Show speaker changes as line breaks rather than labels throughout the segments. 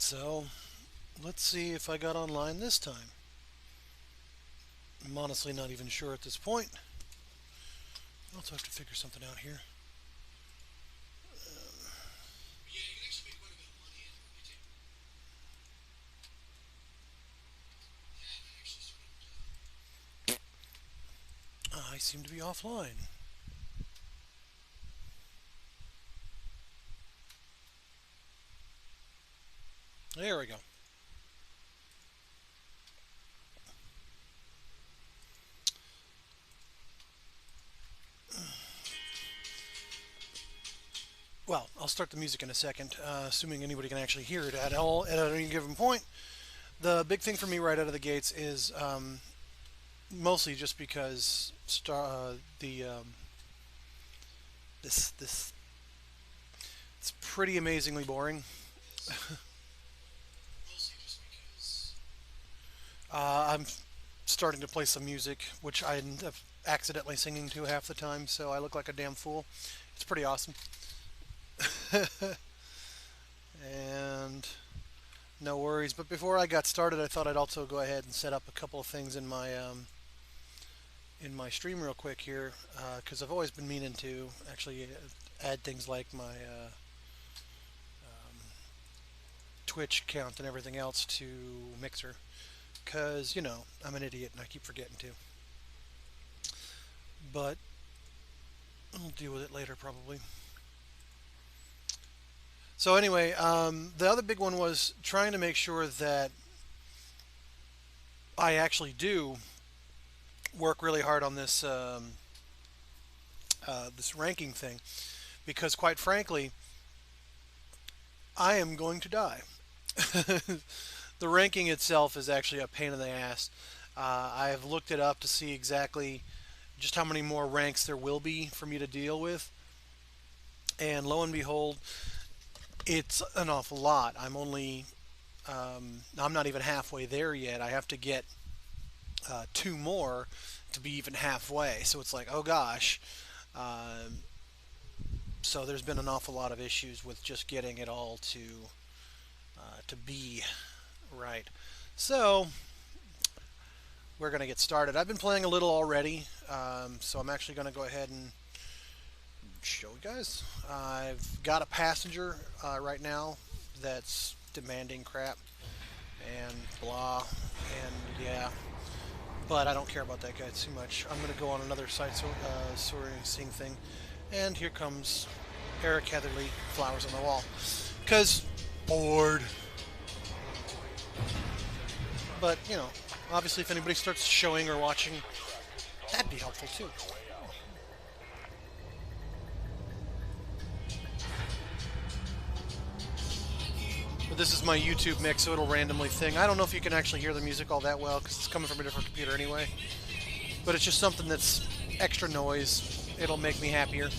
So, let's see if I got online this time. I'm honestly not even sure at this point. I also have to figure something out here. I seem to be offline. There we go. Well, I'll start the music in a second, assuming anybody can actually hear it at all at any given point. The big thing for me right out of the gates is mostly just because the this it's pretty amazingly boring. I'm starting to play some music, which I end up accidentally singing to half the time, so I look like a damn fool. It's pretty awesome. And no worries. But before I got started, I thought I'd also go ahead and set up a couple of things in my stream real quick here, because I've always been meaning to actually add things like my Twitch account and everything else to Mixer, because I'm an idiot and I keep forgetting to. But I'll deal with it later probably. So anyway, the other big one was trying to make sure that I actually do work really hard on this ranking thing, because quite frankly, I am going to die. The ranking itself is actually a pain in the ass. I have looked it up to see exactly just how many more ranks there will be for me to deal with, and lo and behold, it's an awful lot. I'm not even halfway there yet. I have to get two more to be even halfway. So it's like, oh gosh. So there's been an awful lot of issues with just getting it all to be right. So we're gonna get started. I've been playing a little already, so I'm actually gonna go ahead and show you guys. I've got a passenger right now that's demanding crap and blah, and yeah, but I don't care about that guy too much. I'm going to go on another sourcing thing, and here comes Eric Heatherly, Flowers on the Wall, because bored. But obviously if anybody starts showing or watching, that'd be helpful too. But this is my YouTube mix, so it'll randomly thing. I don't know if you can actually hear the music all that well because it's coming from a different computer anyway. But it's just something that's extra noise. It'll make me happier.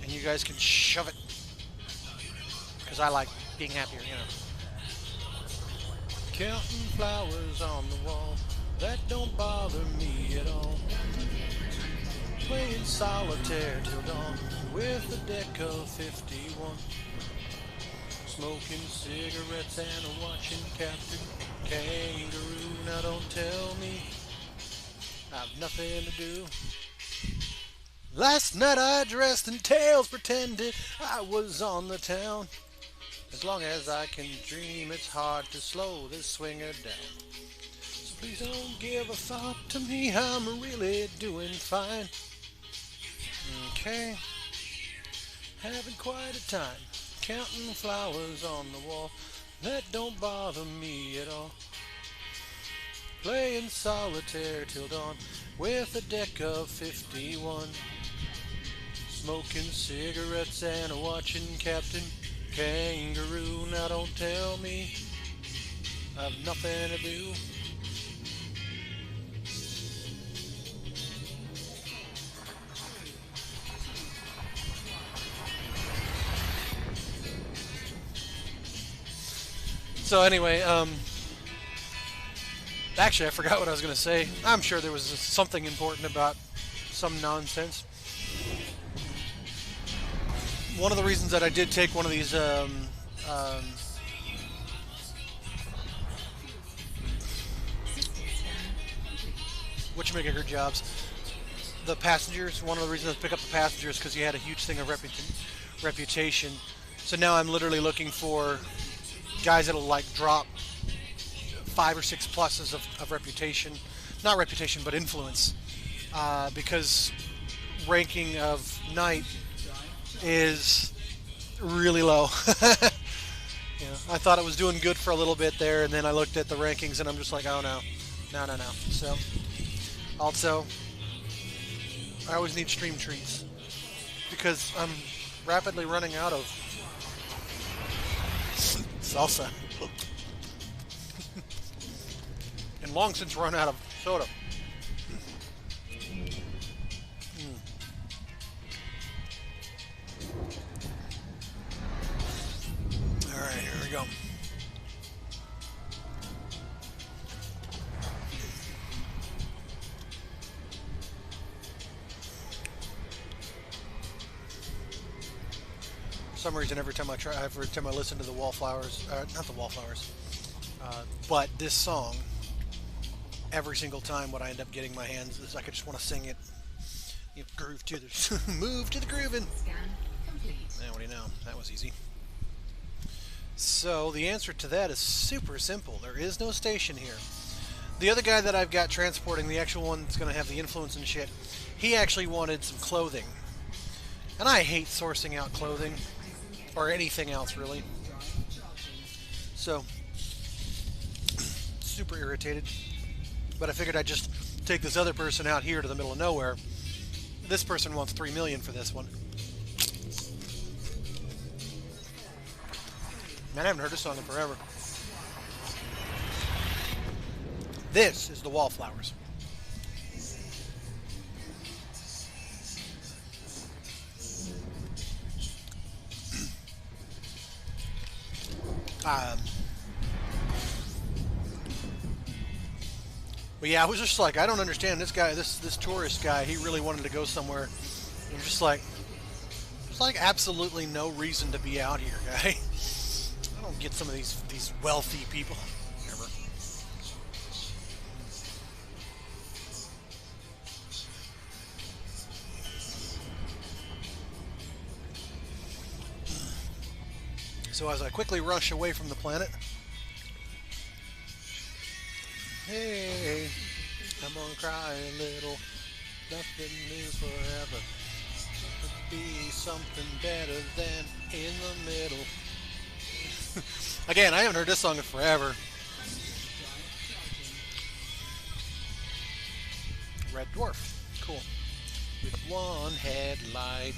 And you guys can shove it. Because I like being happier. Counting flowers on the wall, that don't bother me at all. Playing solitaire till dawn with a deck of 51. Smoking cigarettes and watching Captain Kangaroo. Now don't tell me I've nothing to do. Last night I dressed in tails, pretended I was on the town. As long as I can dream, it's hard to slow this swinger down. So please don't give a thought to me, I'm really doing fine. Okay, having quite a time. Counting flowers on the wall, that don't bother me at all. Playing solitaire till dawn with a deck of 51. Smoking cigarettes and watching Captain Kangaroo. Now don't tell me I've nothing to do. So anyway, actually I forgot what I was going to say. I'm sure there was something important about some nonsense. One of the reasons that I did take one of these whatchamacallit jobs. The passengers, one of the reasons I pick up the passengers because he had a huge thing of reputation. So now I'm literally looking for guys that'll like drop 5 or 6 pluses of reputation, not reputation but influence, because ranking of knight is really low. Yeah, I thought it was doing good for a little bit there, and then I looked at the rankings and I'm just like, oh no, no, no, no. So also, I always need stream treats because I'm rapidly running out of salsa and long since run out of soda. All right, here we go. For some reason, every time I listen to the Wallflowers, not the Wallflowers, but this song, every single time what I end up getting my hands is like I just want to sing it. You know, groove to the move to the grooving. Now, what do you know? That was easy. So the answer to that is super simple. There is no station here. The other guy that I've got transporting, the actual one that's going to have the influence and shit, he actually wanted some clothing. And I hate sourcing out clothing. Or anything else, really. So, super irritated. But I figured I'd just take this other person out here to the middle of nowhere. This person wants 3 million for this one. Man, I haven't heard this song in forever. This is the Wallflowers. But yeah, I was just like, I don't understand this guy, this tourist guy. He really wanted to go somewhere. I'm just like, there's like absolutely no reason to be out here, guy. I don't get some of these wealthy people. Whatever. So as I quickly rush away from the planet, hey, I'm gonna cry a little. Nothing new forever. Could be something better than in the middle. Again, I haven't heard this song in forever. Red Dwarf. Cool. With one headlight.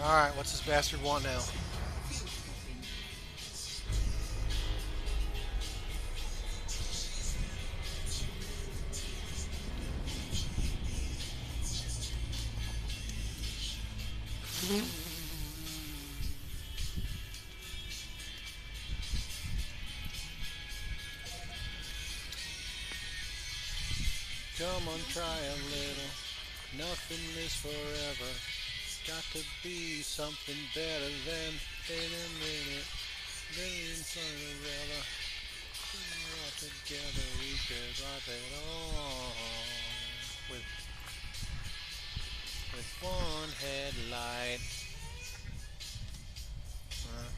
Alright, what's this bastard want now? Come on, try a little. Nothing is forever. Got to be something better than in a minute. Then forever. All together we could write it all with one headlight.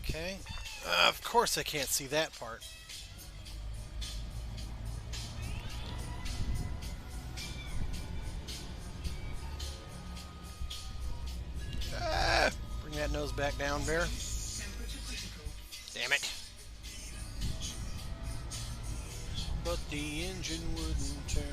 Okay. Of course I can't see that part. Bring that nose back down, Bear. Damn it. But the engine wouldn't turn.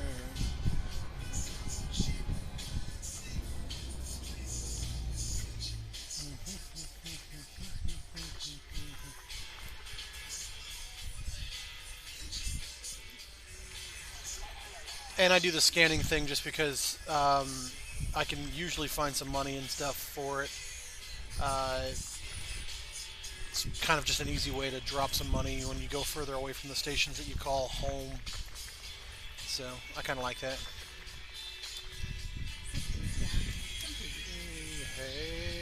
And I do the scanning thing just because I can usually find some money and stuff for it. It's kind of just an easy way to drop some money when you go further away from the stations that you call home. So I kind of like that. Hey,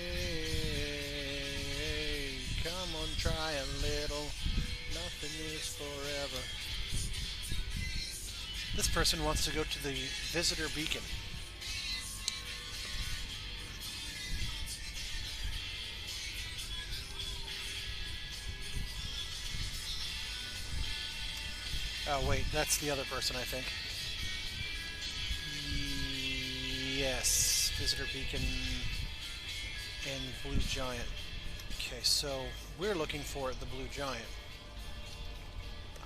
come on, try a little. Nothing is forever. This person wants to go to the visitor beacon. Oh, wait, that's the other person, I think. Yes, visitor beacon and blue giant. Okay, so we're looking for the blue giant,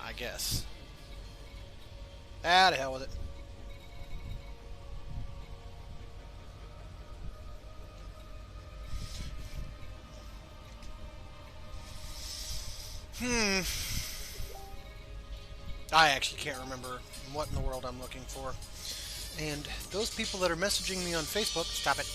I guess. Ah, to hell with it. I actually can't remember what in the world I'm looking for. And those people that are messaging me on Facebook, stop it.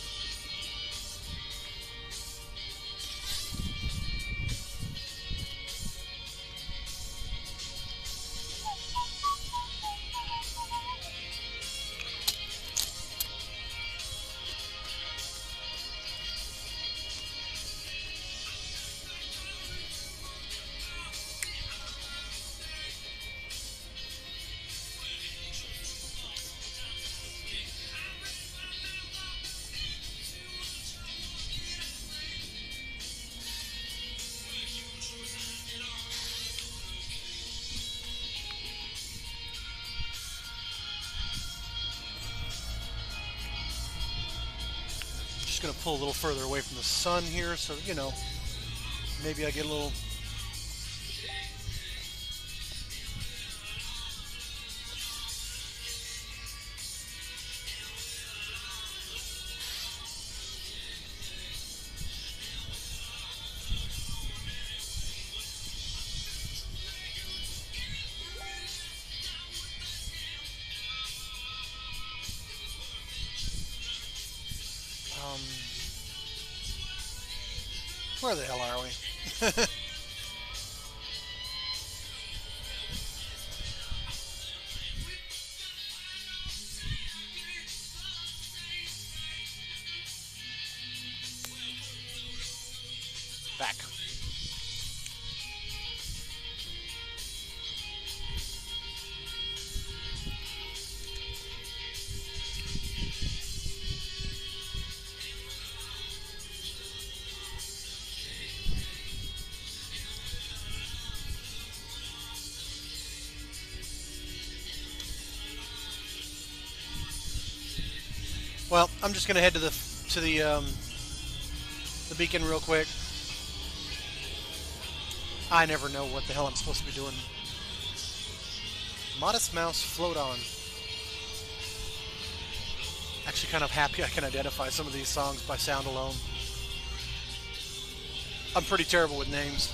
Just going to pull a little further away from the sun here so that, you know, maybe I get a little... Where the hell are we? Back. Well, I'm just going to head to the beacon real quick. I never know what the hell I'm supposed to be doing. Modest Mouse, Float On. Actually kind of happy I can identify some of these songs by sound alone. I'm pretty terrible with names.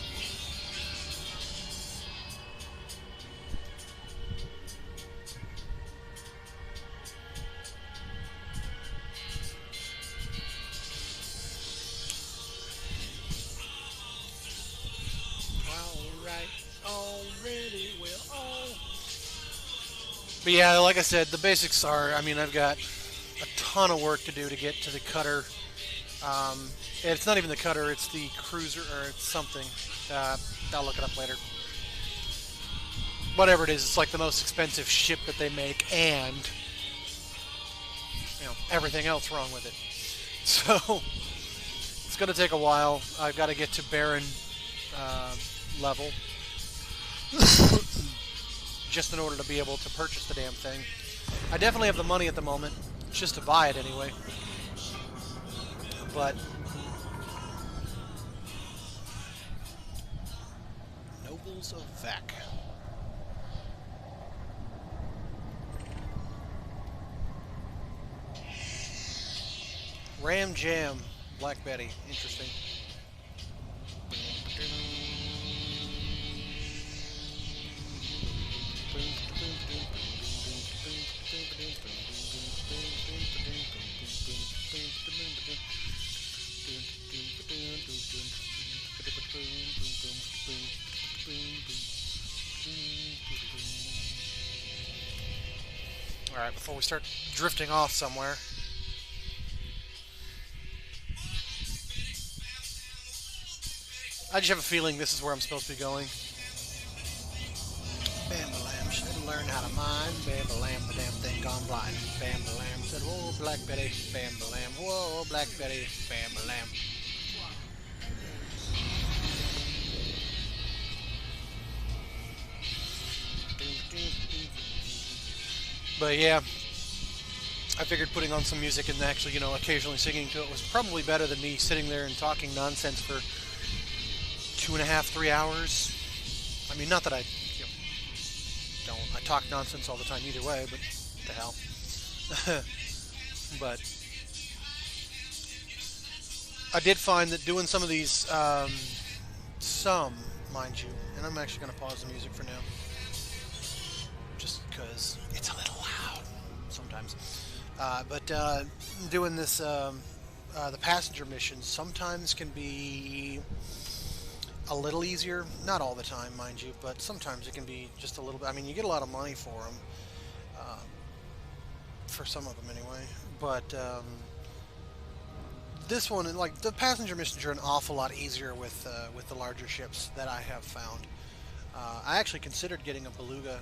But yeah, like I said, the basics are, I mean, I've got a ton of work to do to get to the cutter. And it's not even the cutter, it's the cruiser, or it's something. I'll look it up later. Whatever it is, it's like the most expensive ship that they make, and, you know, everything else wrong with it. So, it's going to take a while. I've got to get to Baron level. Just in order to be able to purchase the damn thing. I definitely have the money at the moment, just to buy it anyway. But Nobles of Vac. Ram Jam, Black Betty, interesting. Alright, before we start drifting off somewhere. I just have a feeling this is where I'm supposed to be going. Bam-ba-lam should learn how to mine. Bam-ba-lam, the damn thing gone blind. Bam-ba-lam said, whoa, Black Betty. Bam-ba-lam, whoa, Black Betty. Bam-ba-lam. But yeah, I figured putting on some music and actually, occasionally singing to it was probably better than me sitting there and talking nonsense for 2.5, 3 hours. I mean, not that I don't. I talk nonsense all the time either way, but what the hell. But I did find that doing some of these, mind you, and I'm actually going to pause the music for now, just because it's a little loud sometimes. But doing this, the passenger missions sometimes can be a little easier. Not all the time, mind you, but sometimes it can be just a little bit. I mean, you get a lot of money for them, for some of them anyway. But this one, like the passenger missions, are an awful lot easier with the larger ships that I have found. I actually considered getting a Beluga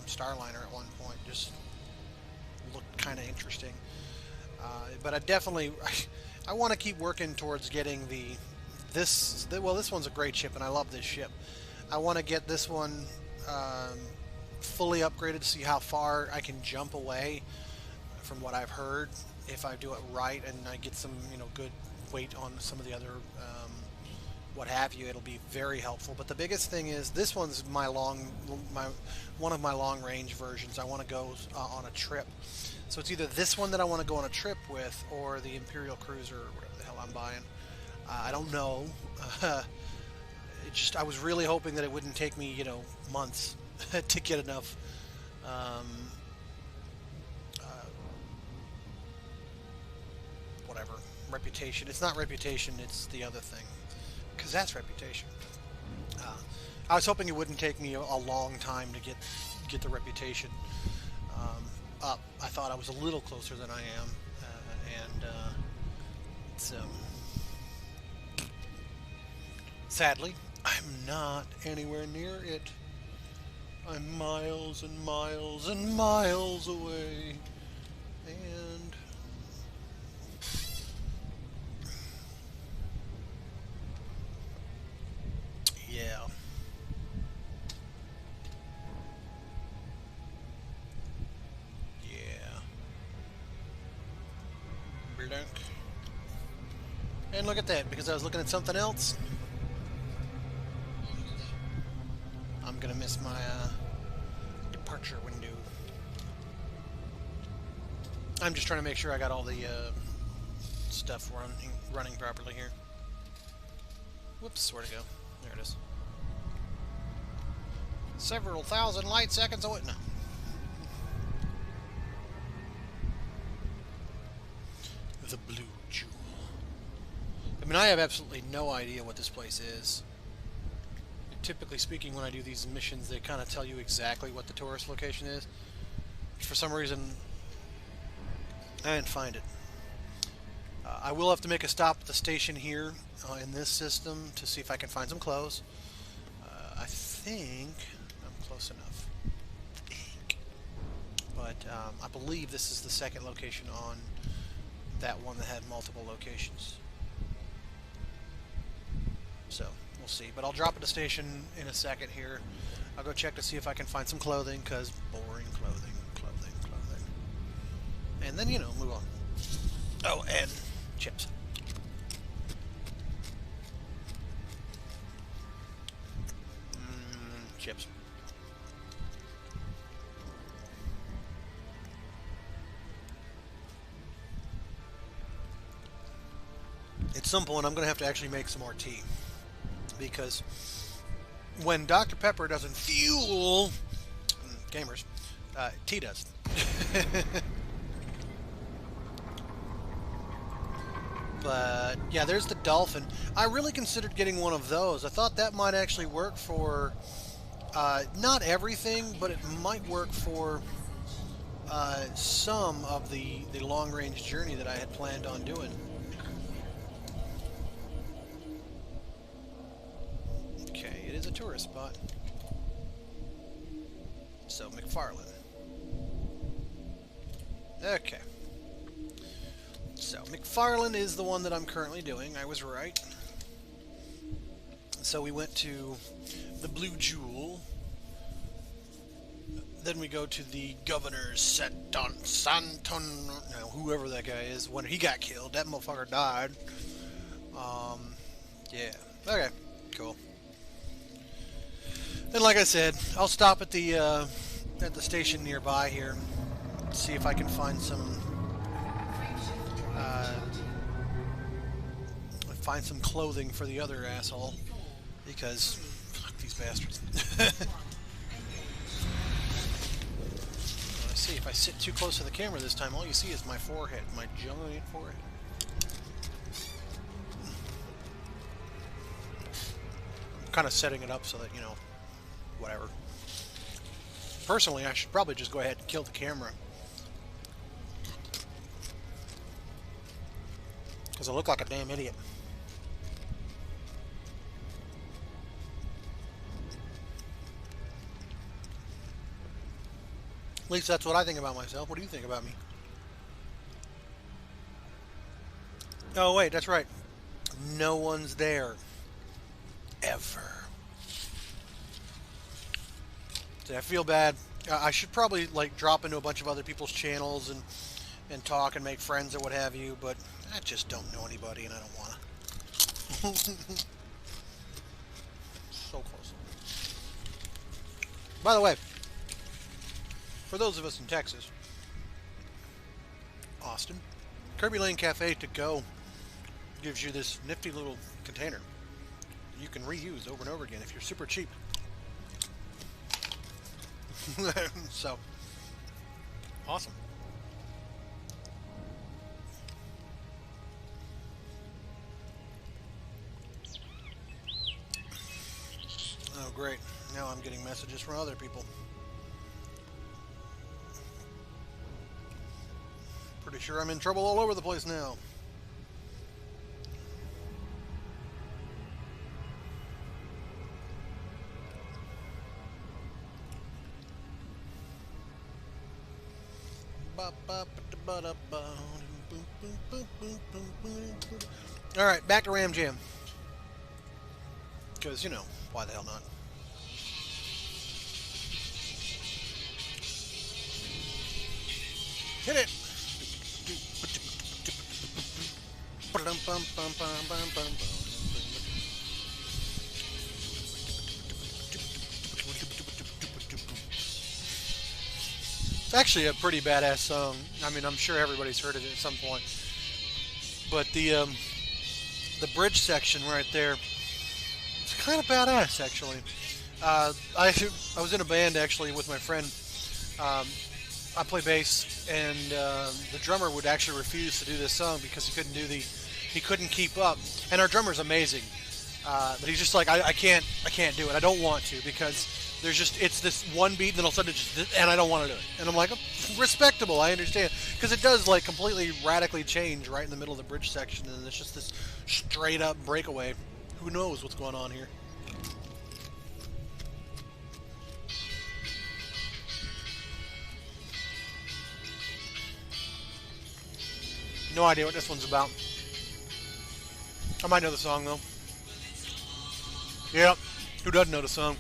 Starliner at one point. Just looked kind of interesting. But I definitely, I want to keep working towards getting this one's a great ship, and I love this ship. I want to get this one fully upgraded to see how far I can jump away from what I've heard. If I do it right and I get some, good weight on some of the other, what have you, it'll be very helpful. But the biggest thing is this one's one of my long range versions. I want to go on a trip. So it's either this one that I want to go on a trip with, or the Imperial Cruiser, or whatever the hell I'm buying. I don't know. I was really hoping that it wouldn't take me, months to get enough whatever, reputation. It's not reputation, it's the other thing, because that's reputation. I was hoping it wouldn't take me a long time to get the reputation up. I thought I was a little closer than I am, and it's sadly, I'm not anywhere near it. I'm miles and miles and miles away. And yeah. Yeah. Blunk. And look at that, because I was looking at something else. I'm gonna miss my departure window. I'm just trying to make sure I got all the stuff running properly here. Whoops, where'd it go? There it is. Several thousand light seconds away. No. The Blue Jewel. I mean, I have absolutely no idea what this place is. Typically speaking, when I do these missions, they kind of tell you exactly what the tourist location is. For some reason, I didn't find it. I will have to make a stop at the station here in this system to see if I can find some clothes. I think I'm close enough. But I believe this is the second location on that one that had multiple locations. So we'll see. But I'll drop at the station in a second here. I'll go check to see if I can find some clothing, because boring clothing. And then, move on. Oh, and chips. Chips. At some point, I'm going to have to actually make some more tea. Because when Dr. Pepper doesn't fuel gamers, tea does. But yeah, there's the Dolphin. I really considered getting one of those. I thought that might actually work for not everything, but it might work for some of the long-range journey that I had planned on doing. Okay, it is a tourist spot. So, McFarlane. Okay. So, McFarlane is the one that I'm currently doing. I was right. So we went to the Blue Jewel. Then we go to the Governor's Santon, whoever that guy is. When he got killed, that motherfucker died. Yeah. Okay. Cool. And like I said, I'll stop at the station nearby here, see if I can find some clothing for the other asshole, because fuck these bastards. I see if I sit too close to the camera this time, all you see is my forehead, my giant forehead. I'm kind of setting it up so that, you know, whatever. Personally, I should probably just go ahead and kill the camera, because I look like a damn idiot. At least that's what I think about myself. What do you think about me? Oh, wait, that's right. No one's there. Ever. See, I feel bad. I should probably, like, drop into a bunch of other people's channels and talk and make friends or what have you, but I just don't know anybody and I don't want to. So close. By the way, for those of us in Texas, Austin, Kirby Lane Cafe to go gives you this nifty little container you can reuse over and over again if you're super cheap. So, awesome. Oh, great. Now I'm getting messages from other people. Pretty sure I'm in trouble all over the place now. Alright, back to Ram Jam. Because, you know, why the hell not? Hit it! It's actually a pretty badass song. I mean, I'm sure everybody's heard it at some point. But the bridge section right there, it's kind of badass, actually. I was in a band, actually, with my friend. I play bass, and the drummer would actually refuse to do this song because he couldn't keep up. And our drummer's amazing, but he's just like, I can't do it. I don't want to, because it's this one beat, and then all of a sudden and I don't want to do it. And I'm like, oh, respectable, I understand, because it does like completely radically change right in the middle of the bridge section, and it's just this straight up breakaway. Who knows what's going on here? No idea what this one's about. I might know the song, though. Yep. Who doesn't know the song?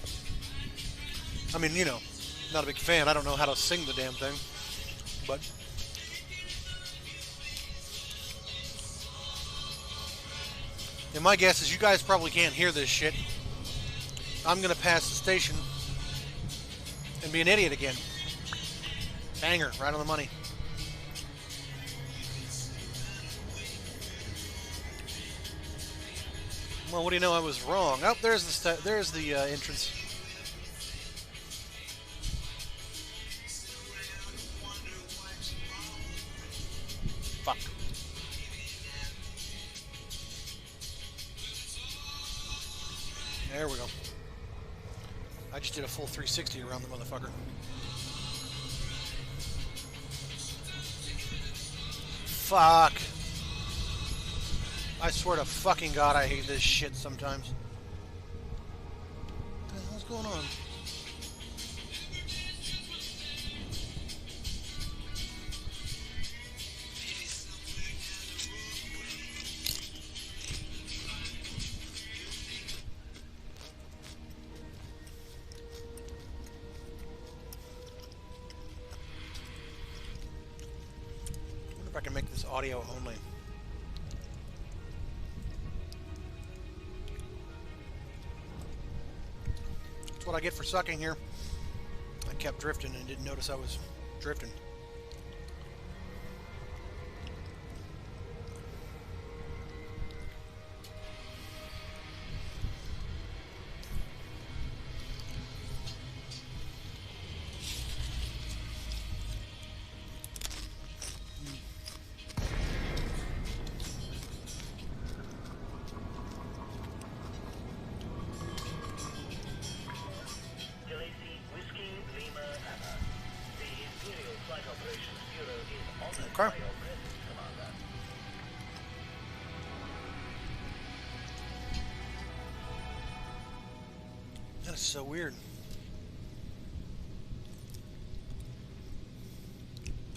I mean, you know, not a big fan. I don't know how to sing the damn thing. But and my guess is you guys probably can't hear this shit. I'm going to pass the station and be an idiot again. Banger. Right on the money. Well, what do you know? I was wrong. Oh, there's the entrance. Fuck. There we go. I just did a full 360 around the motherfucker. fuck. I swear to fucking God, I hate this shit sometimes. What the hell's going on? I wonder if I can make this audio only. That's what I get for sucking here. I kept drifting and didn't notice I was drifting. Okay. That is so weird.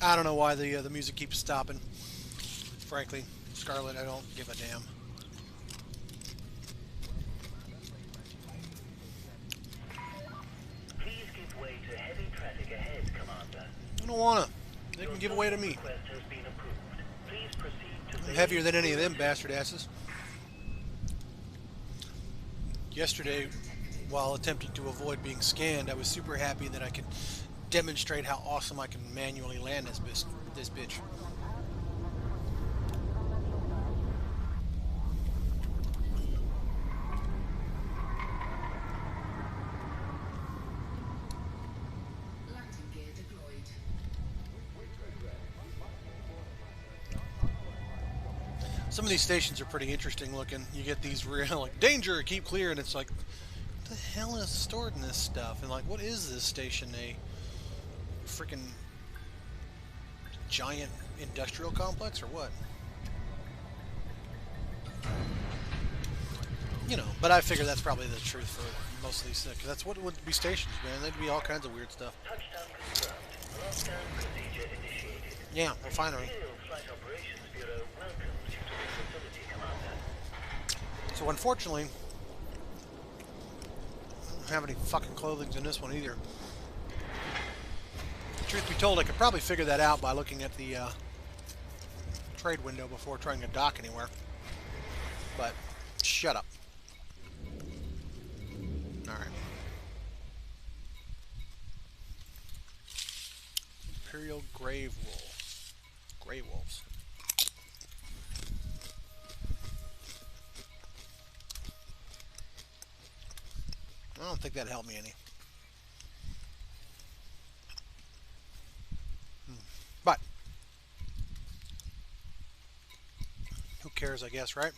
I don't know why the music keeps stopping. Frankly, Scarlet, I don't give a damn.
Please give way to heavy traffic ahead, Commander.
I don't wanna. They can give way to me. I'm heavier than any of them bastard asses. Yesterday, while attempting to avoid being scanned, I was super happy that I could demonstrate how awesome I can manually land this bitch. Some of these stations are pretty interesting looking. You get these real, like, danger, keep clear, and it's like, what the hell is stored in this stuff? And like, what is this station? A freaking giant industrial complex or what? You know, but I figure that's probably the truth for most of these things. That's what would be stations, man. They'd be all kinds of weird stuff.
Touchdown confirmed. Lockdown procedure initiated.
Yeah, well, finally.
Flight Operations Bureau welcomes you to the facility, Commander.
So unfortunately, I don't have any fucking clothing in this one either. Truth be told, I could probably figure that out by looking at the trade window before trying to dock anywhere. But shut up. Alright. Imperial Grave Wool. Grey Wolves. I don't think that'd help me any. But who cares, I guess, right?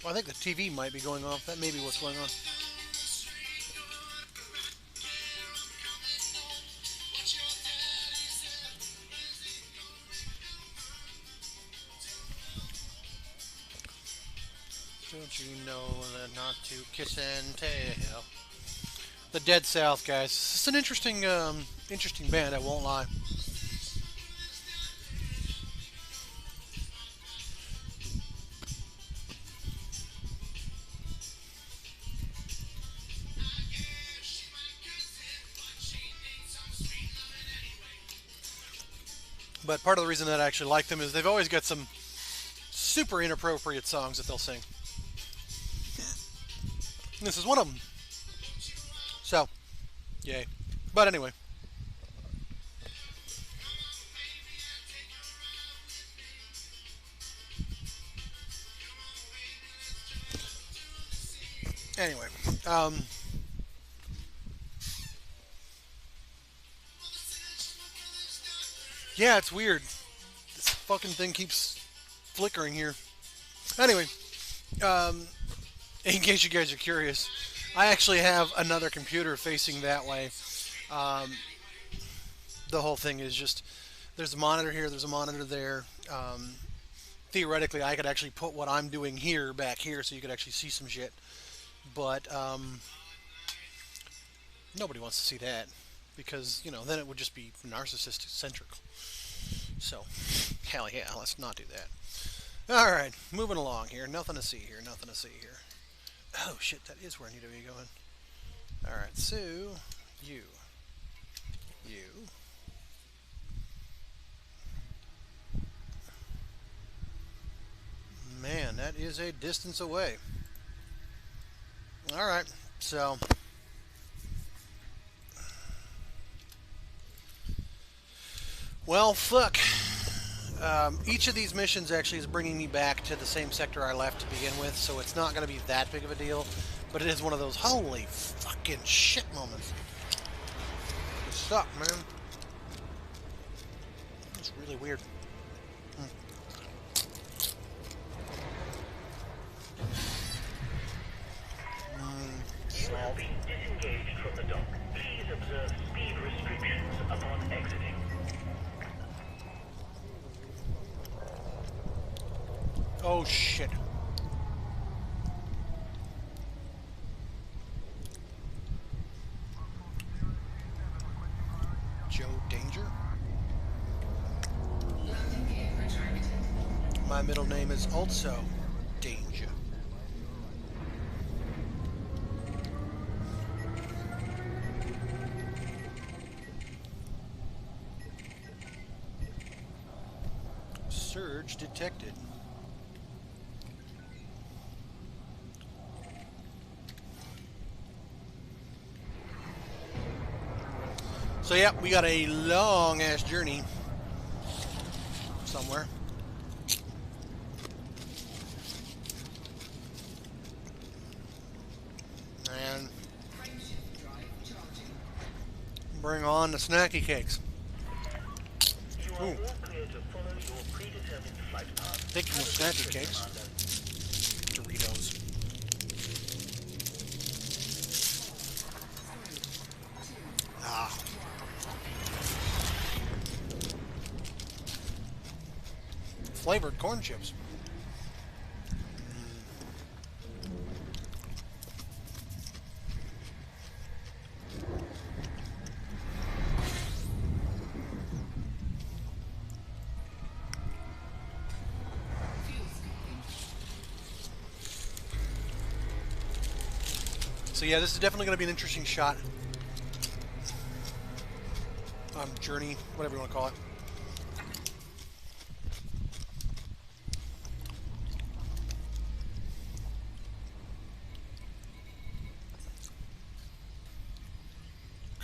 Well, I think the TV might be going off. That may be what's going on. Don't you know that not to kiss and tell? The Dead South, guys. It's an interesting, interesting band. I won't lie. But part of the reason that I actually like them is they've always got some super inappropriate songs that they'll sing. This is one of them. So, yay. But anyway. Anyway, yeah, it's weird. This fucking thing keeps flickering here. Anyway, um, in case you guys are curious, I actually have another computer facing that way. Um, the whole thing is just there's a monitor here, there's a monitor there. Theoretically, I could actually put what I'm doing here back here so you could actually see some shit. But nobody wants to see that because, then it would just be narcissistic centric. So, hell yeah, let's not do that. All right, moving along here. Nothing to see here. Nothing to see here. Oh shit, that is where I need to be going. All right, so you, you. Man, that is a distance away. All right, so well, fuck. Each of these missions actually is bringing me back to the same sector I left to begin with, so it's not going to be that big of a deal. But it is one of those holy fucking shit moments. What's up, man? It's really weird.
You have been disengaged from the dock. Please observe speed restrictions upon exiting.
Oh shit. Joe Danger? My middle name is also Danger. Surge detected. So yeah, we got a long ass journey somewhere. And bring on the snacky cakes.
You are
Ooh,
all clear to follow your predetermined flight path.
thinking of snacky cakes. Doritos. Ah. Flavored corn chips. So yeah, this is definitely going to be an interesting shot. Journey, whatever you want to call it.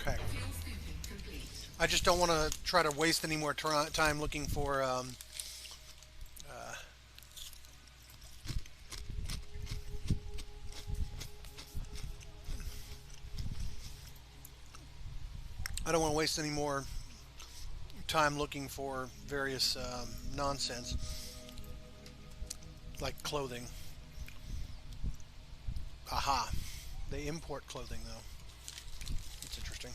Okay. I just don't want to try to waste any more time looking for I don't want to waste any more time looking for various nonsense like clothing. Aha. They import clothing though. That's interesting.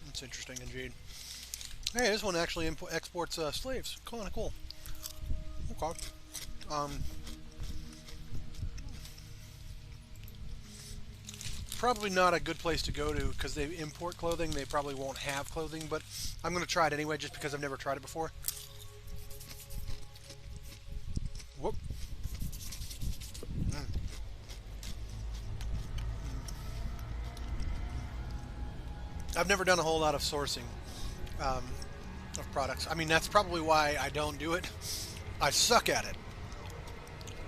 That's interesting indeed. Hey, this one actually exports slaves. Kind of cool. Okay. Probably not a good place to go to because they import clothing. They probably won't have clothing, but I'm going to try it anyway just because I've never tried it before. Whoop. Mm. I've never done a whole lot of sourcing of products. I mean, that's probably why I don't do it. I suck at it.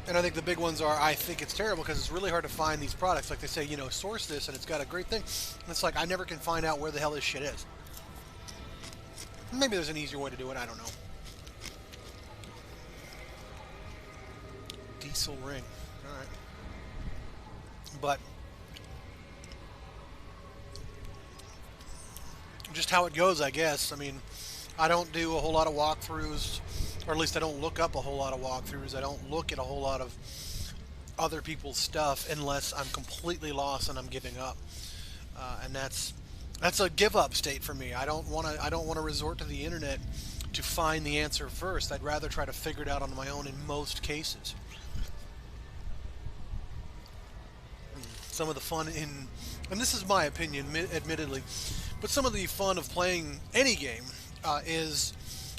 And I think the big ones are, I think it's terrible because it's really hard to find these products. Like they say, source this and it's got a great thing. And it's like, I never can find out where the hell this shit is. Maybe there's an easier way to do it, I don't know. Diesel ring. Alright. But just how it goes, I guess. I mean, I don't do a whole lot of walkthroughs, or at least I don't look up a whole lot of walkthroughs. I don't look at a whole lot of other people's stuff unless I'm completely lost and I'm giving up. And that's a give up state for me. I don't want to resort to the internet to find the answer first. I'd rather try to figure it out on my own in most cases. Some of the fun in, and this is my opinion, admittedly, but some of the fun of playing any game is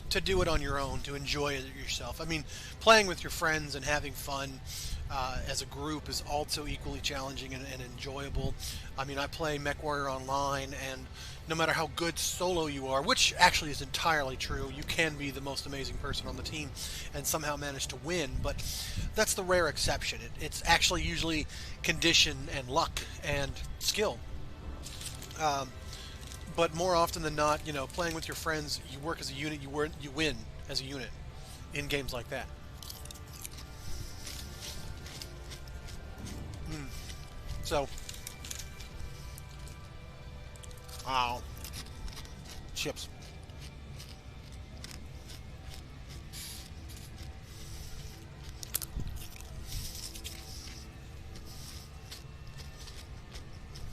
to do it on your own, to enjoy it yourself. I mean, playing with your friends and having fun as a group is also equally challenging and enjoyable. I mean, I play MechWarrior Online, and no matter how good solo you are, which actually is entirely true, you can be the most amazing person on the team and somehow manage to win, but that's the rare exception. It's actually usually condition and luck and skill. Um, but more often than not, playing with your friends, you work as a unit, you win as a unit in games like that. So, wow, chips.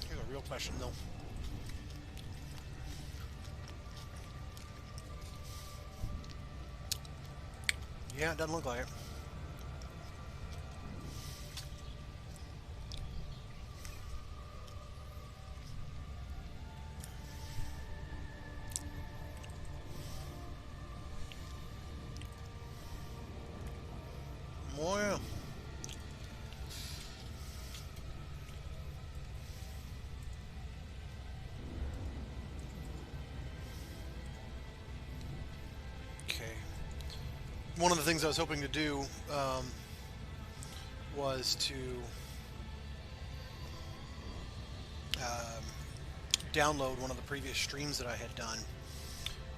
Here's a real question, though. Yeah, it doesn't look like it. Oh, yeah. Okay. One of the things I was hoping to do was to um, download one of the previous streams that I had done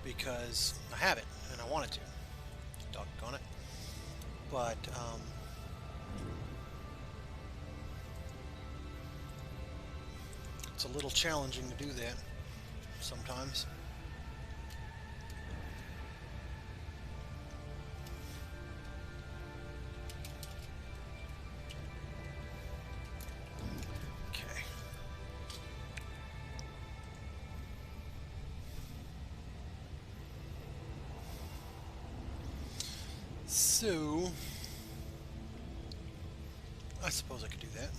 because I have it and I wanted to. Doggone it. But it's a little challenging to do that sometimes. Okay. So, I suppose I could do that.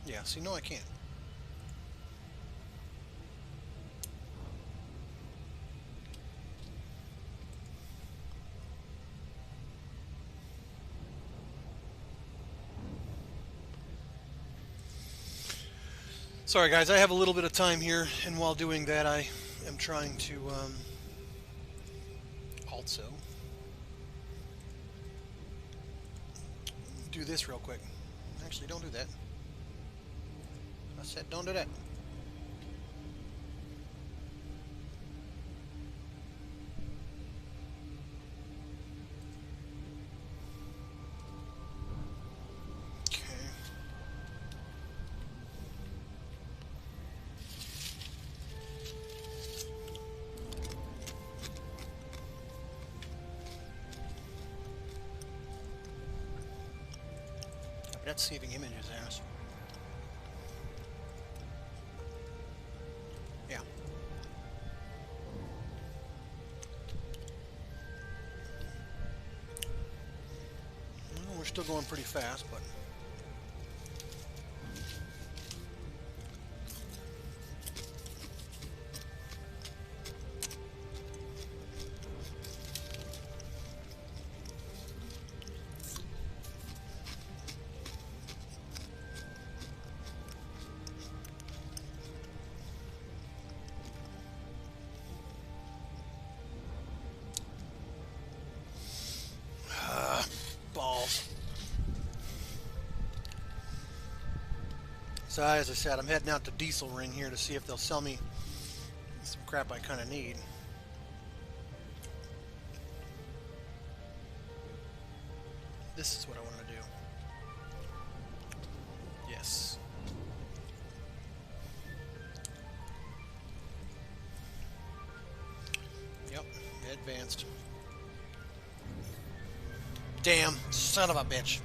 Yeah, see, no, I can't. Sorry guys, I have a little bit of time here, and while doing that I am trying to also do this real quick. Actually, don't do that. I said don't do that. That's saving images, ass. Yeah. Well, we're still going pretty fast, but balls. So as I said, I'm heading out to Diesel Ring here to see if they'll sell me some crap I kind of need. This is what I want to do. Yes. Yep, advanced. Damn, son of a bitch.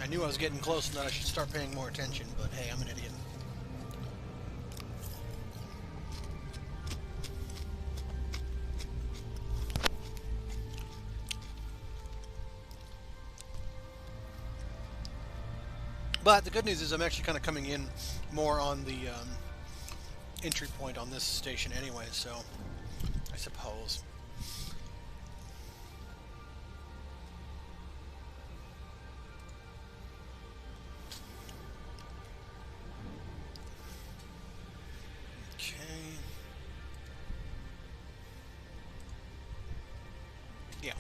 I knew I was getting close and that I should start paying more attention, but hey, I'm an idiot. But the good news is I'm actually kind of coming in more on the entry point on this station anyway, so I suppose. Okay. Yeah.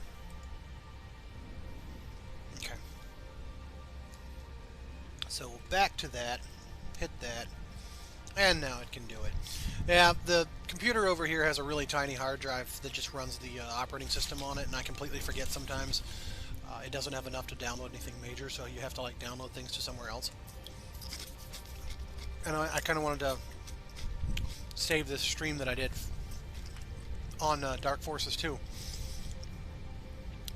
Okay. So back to that, hit that, and now it can do it. Yeah, the computer over here has a really tiny hard drive that just runs the operating system on it, and I completely forget sometimes. It doesn't have enough to download anything major, so you have to like download things to somewhere else. And I kind of wanted to save this stream that I did on Dark Forces 2.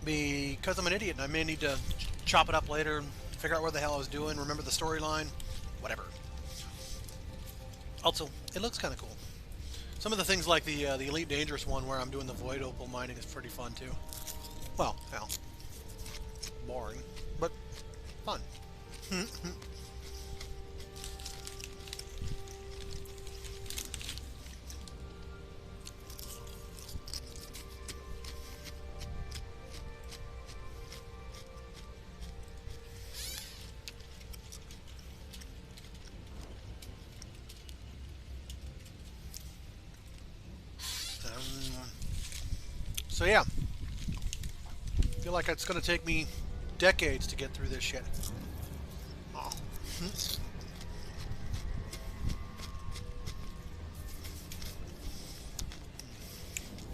Because I'm an idiot and I may need to chop it up later, figure out what the hell I was doing, remember the storyline, whatever. Also, it looks kind of cool. Some of the things like the Elite Dangerous one where I'm doing the Void Opal mining is pretty fun too. Well, boring, but fun. So yeah, I feel like it's going to take me decades to get through this shit. Oh.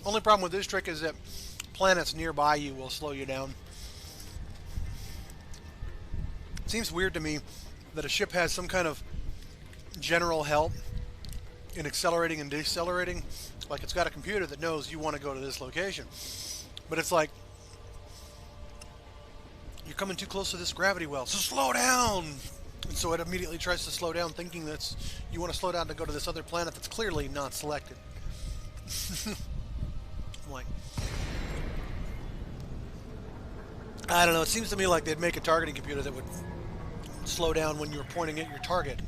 Only problem with this trick is that planets nearby you will slow you down. It seems weird to me that a ship has some kind of general help in accelerating and decelerating. Like it's got a computer that knows you want to go to this location. But it's like, you're coming too close to this gravity well, so slow down! And so it immediately tries to slow down, thinking that you want to slow down to go to this other planet that's clearly not selected. I'm like, I don't know, it seems to me like they'd make a targeting computer that would slow down when you were pointing at your target.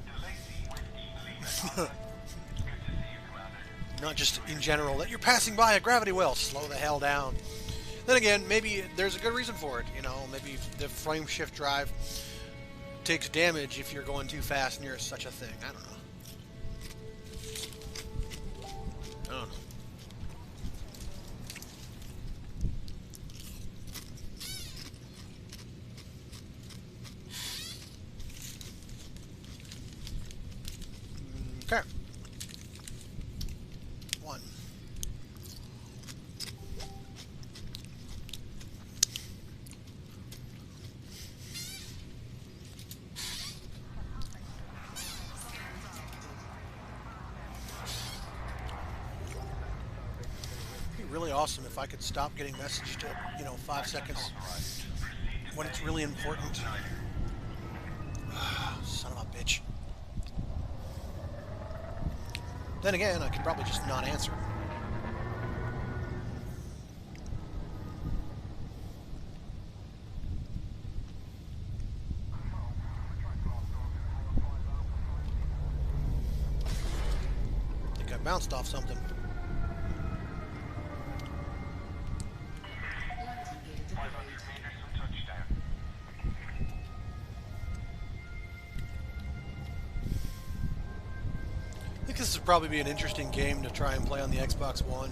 Not just in general, that you're passing by a gravity well, slow the hell down. Then again, maybe there's a good reason for it, you know, maybe the frame shift drive takes damage if you're going too fast near such a thing. I don't know. I don't know. Okay. One. It'd be really awesome if I could stop getting messaged at, 5 seconds when it's really important. Son of a bitch. Then again, I could probably just not answer. I think I bounced off something. I think this would probably be an interesting game to try and play on the Xbox One.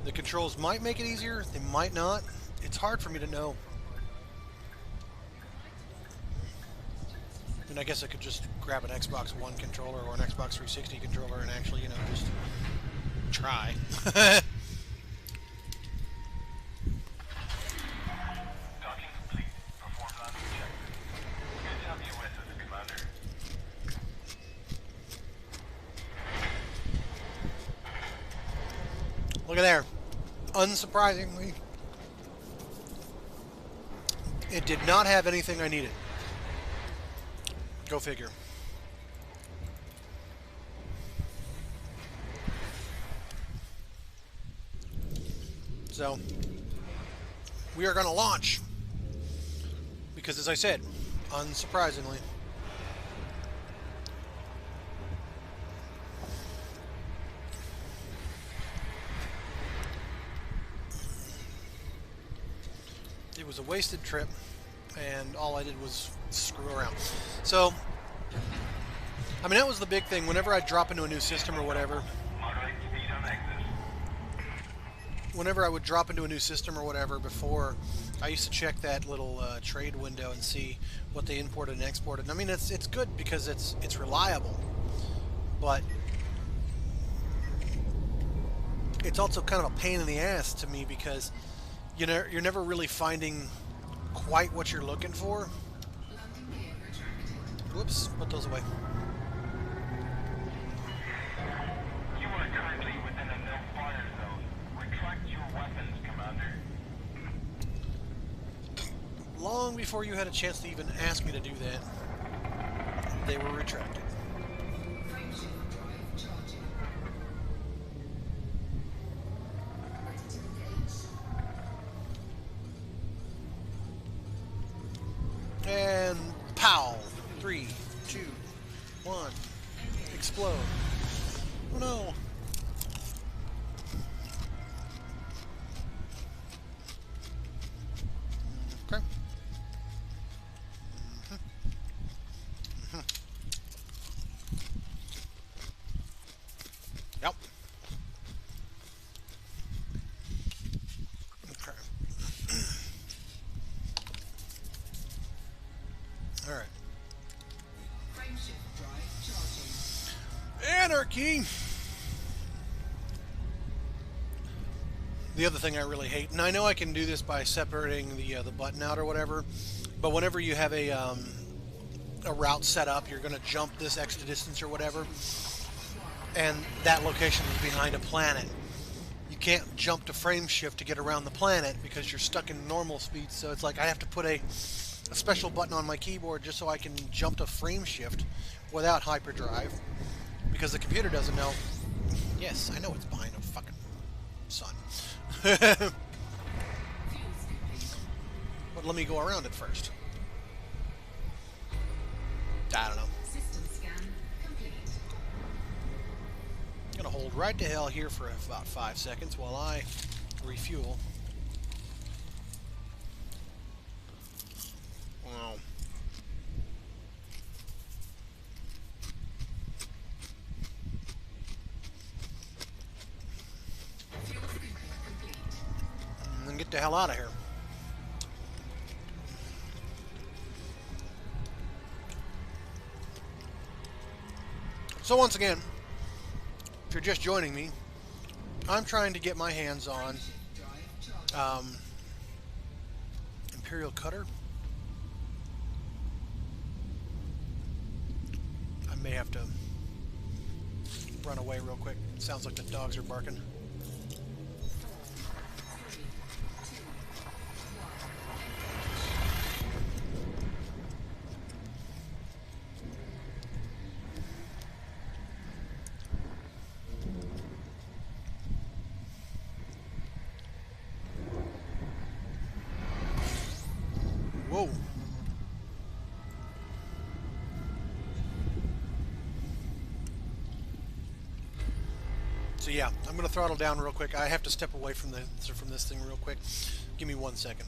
The controls might make it easier, they might not. It's hard for me to know. And I guess I could just grab an Xbox One controller or an Xbox 360 controller and actually, just try. Look at there. Unsurprisingly, it did not have anything I needed. Go figure. So, we are going to launch. Because as I said, unsurprisingly, it was a wasted trip, and all I did was screw around. So, I mean, that was the big thing. Whenever I drop into a new system or whatever, whenever I would drop into a new system or whatever before, I used to check that little trade window and see what they imported and exported. And I mean, it's good because it's reliable, but it's also kind of a pain in the ass to me because you're never really finding quite what you're looking for. Whoops, put those away.
You are currently within a no-fire zone. Retract your weapons, Commander.
Long before you had a chance to even ask me to do that, they were retracted. And pow! 3, 2, 1. Explode. Oh no! Okay. Yep. Okay. All right. Anarchy! The other thing I really hate, and I know I can do this by separating the button out or whatever, but whenever you have a route set up, you're going to jump this extra distance or whatever, and that location is behind a planet. You can't jump to frame shift to get around the planet because you're stuck in normal speed, so it's like I have to put a special button on my keyboard just so I can jump to frame shift without hyperdrive, because the computer doesn't know. Yes, I know it's behind a fucking sun. But let me go around it first. I don't know. I'm gonna hold right to hell here for about 5 seconds while I refuel. Wow. And then get the hell out of here. So once again, if you're just joining me, I'm trying to get my hands on Imperial Cutter. I may have to run away real quick. It sounds like the dogs are barking. Whoa. So yeah, I'm going to throttle down real quick. I have to step away from this thing real quick. Give me 1 second.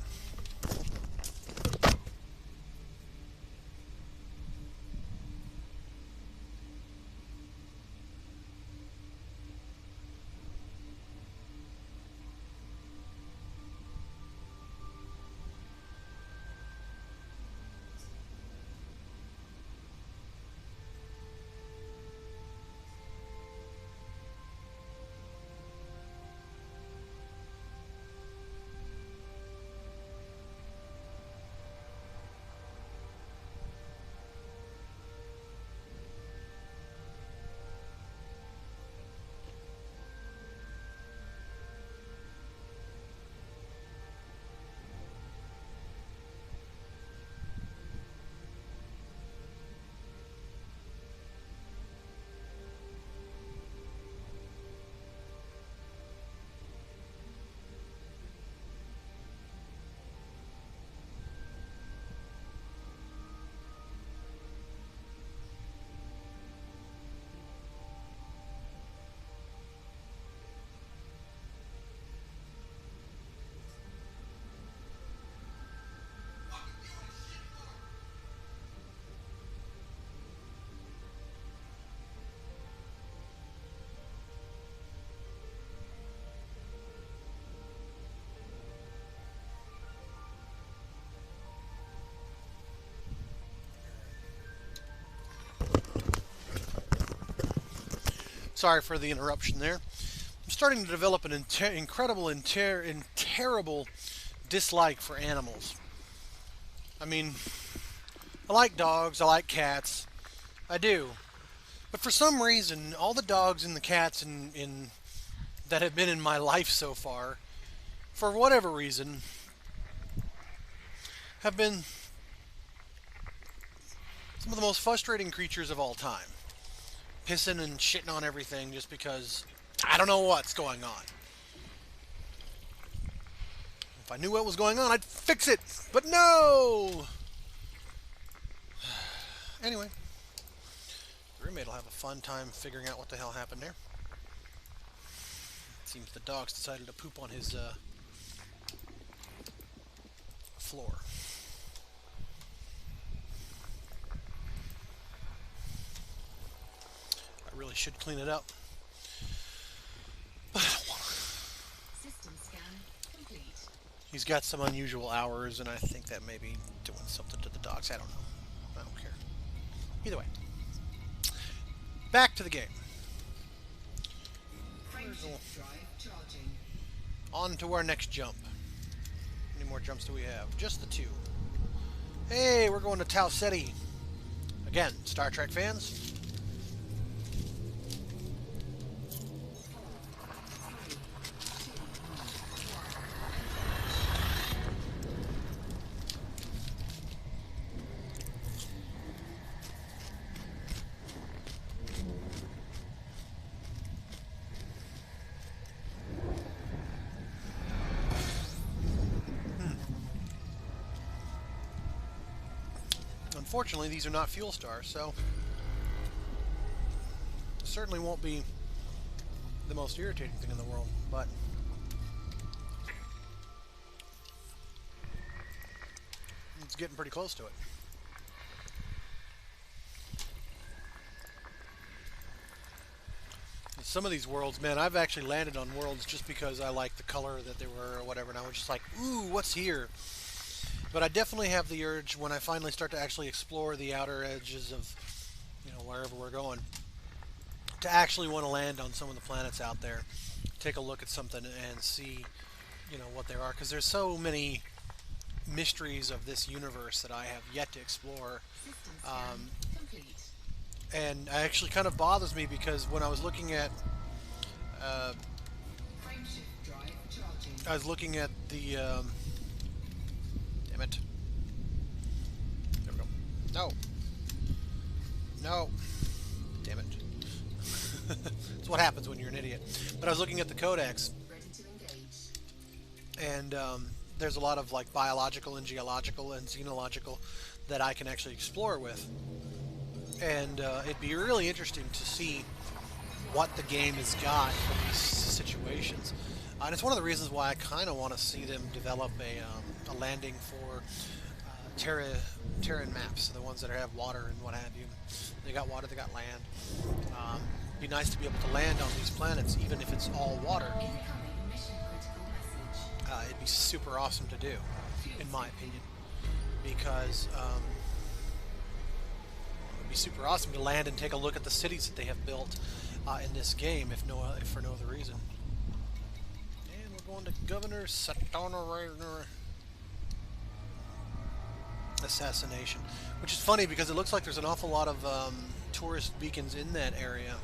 Sorry for the interruption there. I'm starting to develop an incredible and terrible dislike for animals. I mean, I like dogs, I like cats, I do. But for some reason, all the dogs and the cats that have been in my life so far, for whatever reason, have been some of the most frustrating creatures of all time. Pissing and shitting on everything just because I don't know what's going on. If I knew what was going on, I'd fix it. But no! Anyway, the roommate will have a fun time figuring out what the hell happened there. It seems the dog's decided to poop on his floor. I really should clean it up. But I don't want to.
System scan complete.
He's got some unusual hours, and I think that may be doing something to the dogs. I don't know. I don't care. Either way. Back to the game.
Drive charging.
On to our next jump. How many more jumps do we have? Just the 2. Hey, we're going to Tau Ceti. Again, Star Trek fans. Unfortunately, these are not fuel stars, so it certainly won't be the most irritating thing in the world, but it's getting pretty close to it. Some of these worlds, man, I've actually landed on worlds just because I like the color that they were or whatever, and I was just like, ooh, what's here? But I definitely have the urge when I finally start to actually explore the outer edges of, wherever we're going, to actually want to land on some of the planets out there, take a look at something and see, what they are. Because there's so many mysteries of this universe that I have yet to explore. And it actually kind of bothers me because when I was looking at, the, damn it. There we go. No. No. Damn it. That's what happens when you're an idiot. But I was looking at the codex. And there's a lot of like biological and geological and xenological that I can actually explore with. And it'd be really interesting to see what the game has got for these situations. And it's one of the reasons why I kind of want to see them develop a landing for Terran maps, the ones that have water and what have you. They got water, they got land. It'd be nice to be able to land on these planets, even if it's all water. It'd be super awesome to do, in my opinion, because it'd be super awesome to land and take a look at the cities that they have built in this game, if for no other reason. And we're going to Governor Satana assassination, which is funny because it looks like there's an awful lot of tourist beacons in that area.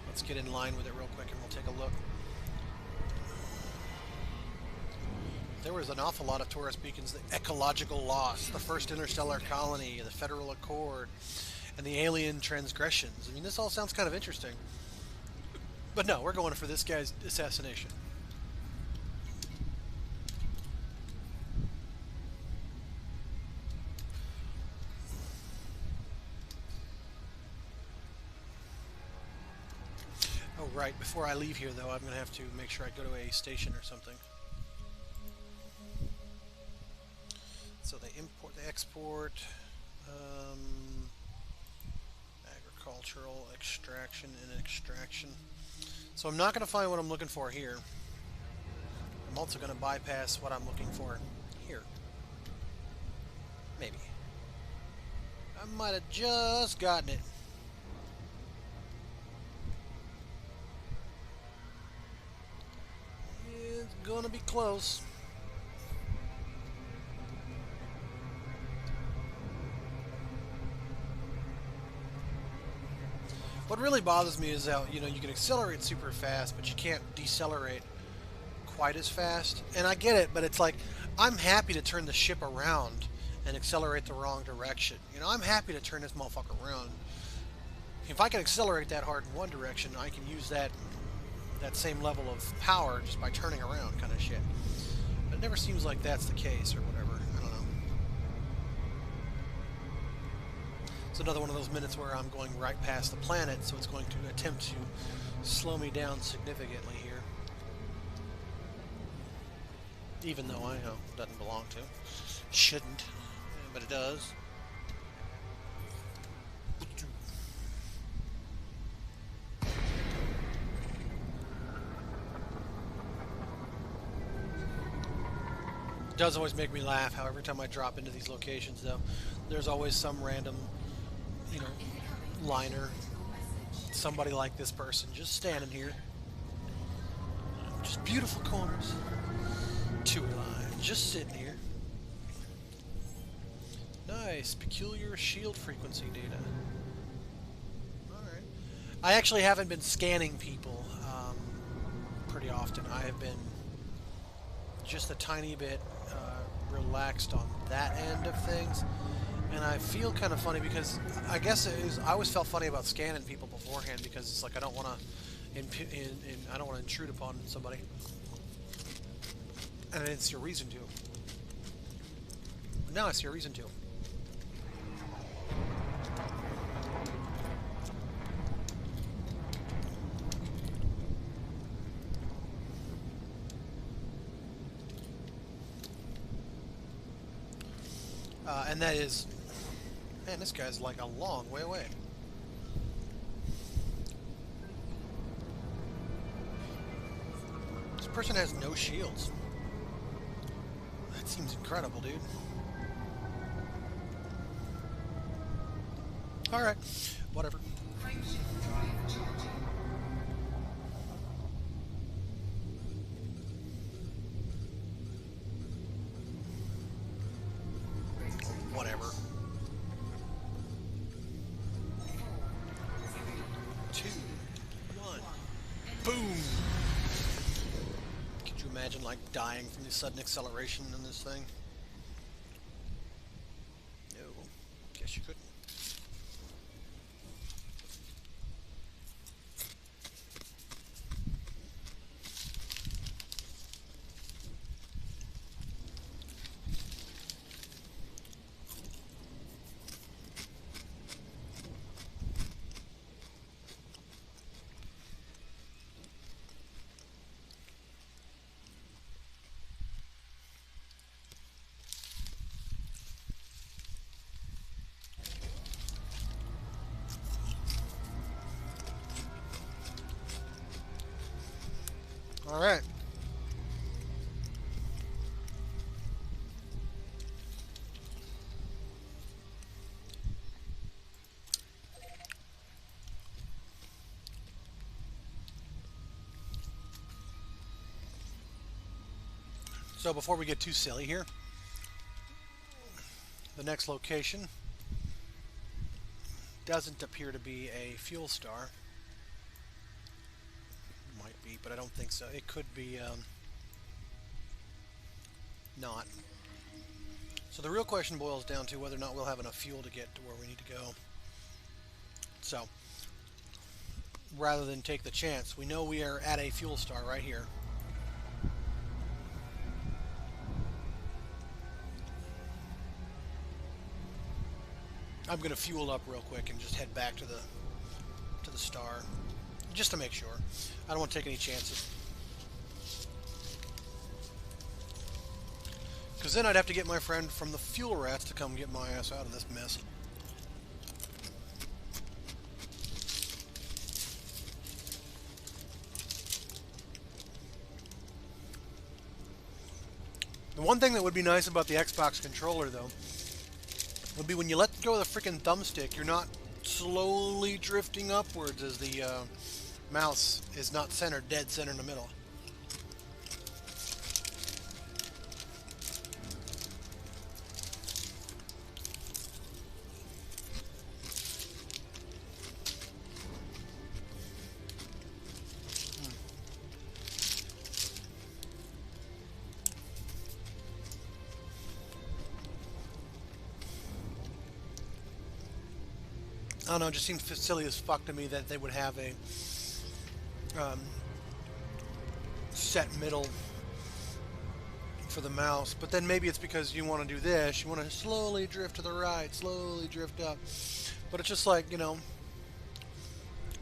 Let's get in line with it real quick and we'll take a look. There was an awful lot of tourist beacons. The ecological loss, the first interstellar colony, the Federal Accord, and the alien transgressions. I mean, this all sounds kind of interesting. But no, we're going for this guy's assassination. Oh, right. Before I leave here, though, I'm going to have to make sure I go to a station or something. So they import, they export, agricultural, extraction, and extraction. So I'm not going to find what I'm looking for here. I'm also going to bypass what I'm looking for here. Maybe. I might have just gotten it. gonna be close. What really bothers me is how, you know, you can accelerate super fast, but you can't decelerate quite as fast. And I get it, but it's like, I'm happy to turn the ship around and accelerate the wrong direction. You know, I'm happy to turn this motherfucker around. If I can accelerate that hard in one direction, I can use that same level of power just by turning around kind of shit. But it never seems like that's the case or whatever. I don't know. It's another one of those minutes where I'm going right past the planet, so it's going to attempt to slow me down significantly here. Even though I know it doesn't belong to. Shouldn't, but it does. It does always make me laugh how every time I drop into these locations, though, there's always some random, you know, liner, somebody like this person just standing here. Just beautiful corners. Two line, just sitting here. Nice, peculiar shield frequency data. Alright. I actually haven't been scanning people pretty often. I have been just a tiny bit relaxed on that end of things. And I feel kind of funny because I guess I always felt funny about scanning people beforehand because it's like I don't want to I don't want to intrude upon somebody. And I didn't see a reason to. But now I see a reason to. And that is... Man, this guy's like a long way away. This person has no shields. That seems incredible, dude. Alright, whatever. Whatever. 2, 1. Boom! Could you imagine, like, dying from the sudden acceleration in this thing? No. Guess you couldn't. All right. So before we get too silly here, the next location doesn't appear to be a fuel star. Might be, but I don't think so. It could be not. So the real question boils down to whether or not we'll have enough fuel to get to where we need to go. So rather than take the chance, we know we are at a fuel star right here. I'm going to fuel up real quick and just head back to the star, just to make sure. I don't want to take any chances. Because then I'd have to get my friend from the fuel rats to come get my ass out of this mess. The one thing that would be nice about the Xbox controller, though, would be when you let go of the freaking thumbstick, you're not slowly drifting upwards as the mouse is not centered, dead center in the middle. I don't know, it just seems silly as fuck to me that they would have a um, set middle for the mouse. But then maybe it's because you want to do this. You want to slowly drift to the right, slowly drift up. But it's just like,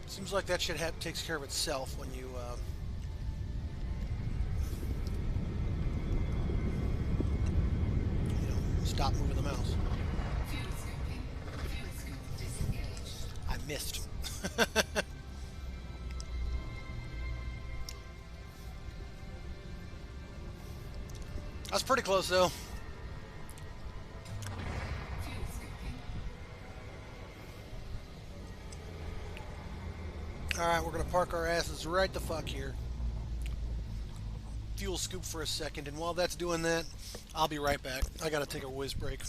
seems like that shit takes care of itself when stop moving the mouse.
Fuel scoping. Fuel scope disengaged.
I missed. That's pretty close though.
Fuel scoping.
Alright, we're going to park our asses right the fuck here. Fuel scoop for a second, and while that's doing that, I'll be right back. I got to take a whiz break.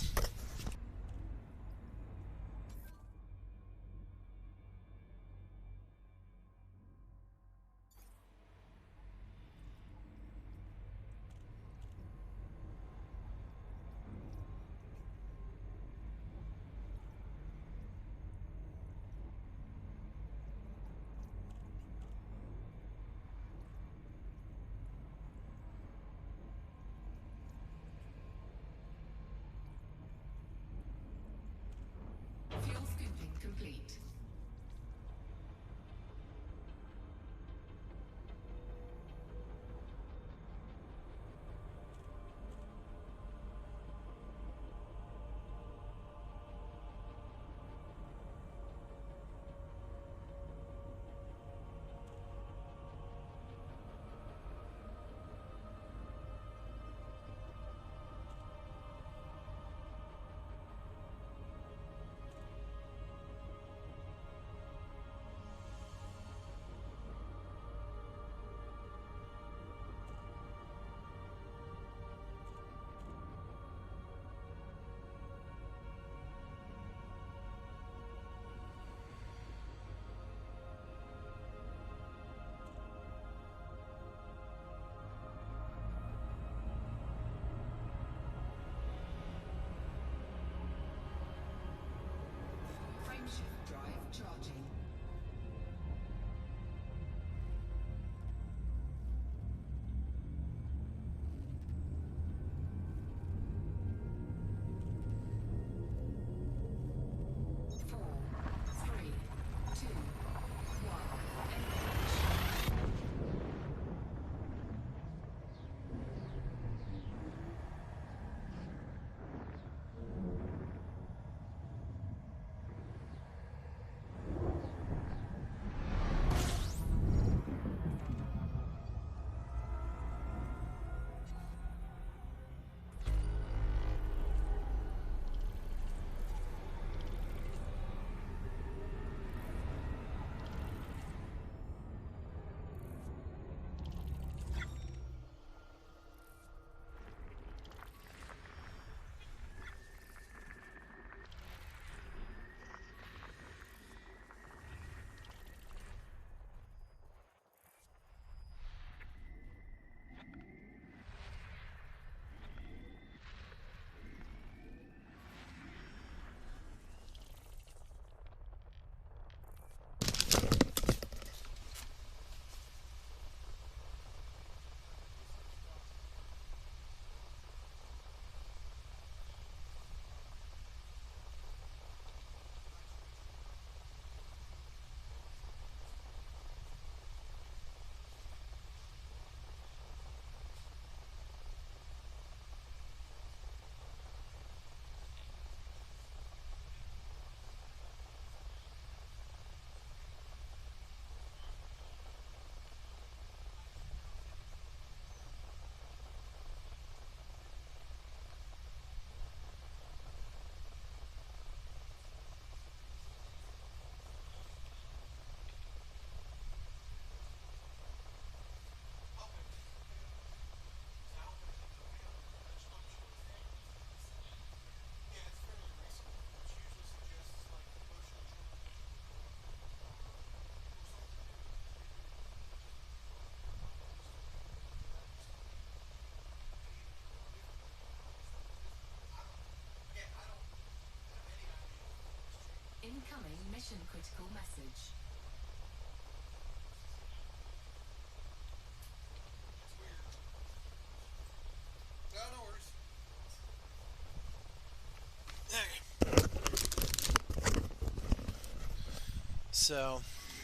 So,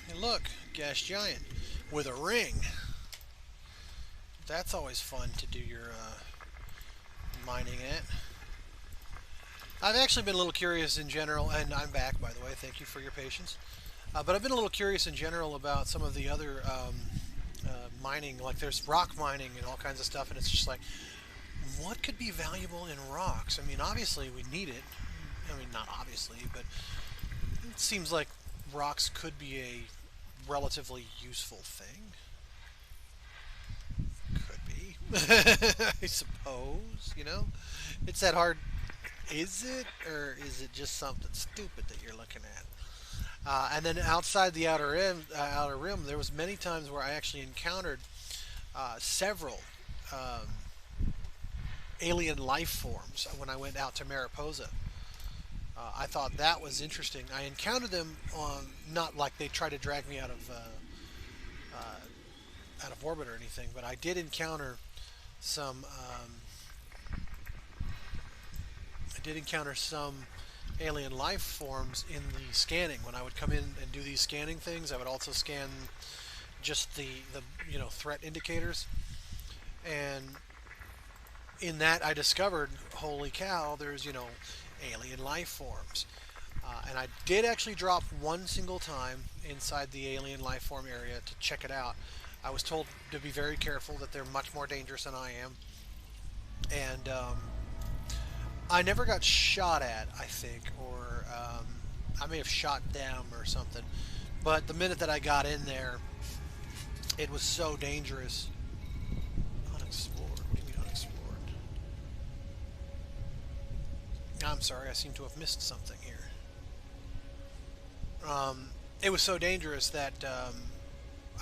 and look, gas giant with a ring. That's always fun to do your mining at. I've actually been a little curious in general, and I'm back, by the way. Thank you for your patience. But I've been a little curious in general about some of the other mining. Like there's rock mining and all kinds of stuff, and it's just like, what could be valuable in rocks? I mean, obviously we need it. I mean, not obviously, but it seems like rocks could be a relatively useful thing. Could be, I suppose. It's that hard. Is it, or is it just something stupid that you're looking at? And then outside the outer rim, there was many times where I actually encountered several alien life forms when I went out to Mariposa. I thought that was interesting. I encountered them on not like they tried to drag me out of orbit or anything, but I did encounter some. I did encounter some alien life forms in the scanning. When I would come in and do these scanning things, I would also scan just the threat indicators, and in that I discovered, holy cow, there's alien life forms. And I did actually drop one single time inside the alien life form area to check it out. I was told to be very careful, that they're much more dangerous than I am, and I never got shot at, I think, or I may have shot them or something. But the minute that I got in there, it was so dangerous. Unexplored? What do you mean unexplored? I'm sorry, I seem to have missed something here. It was so dangerous that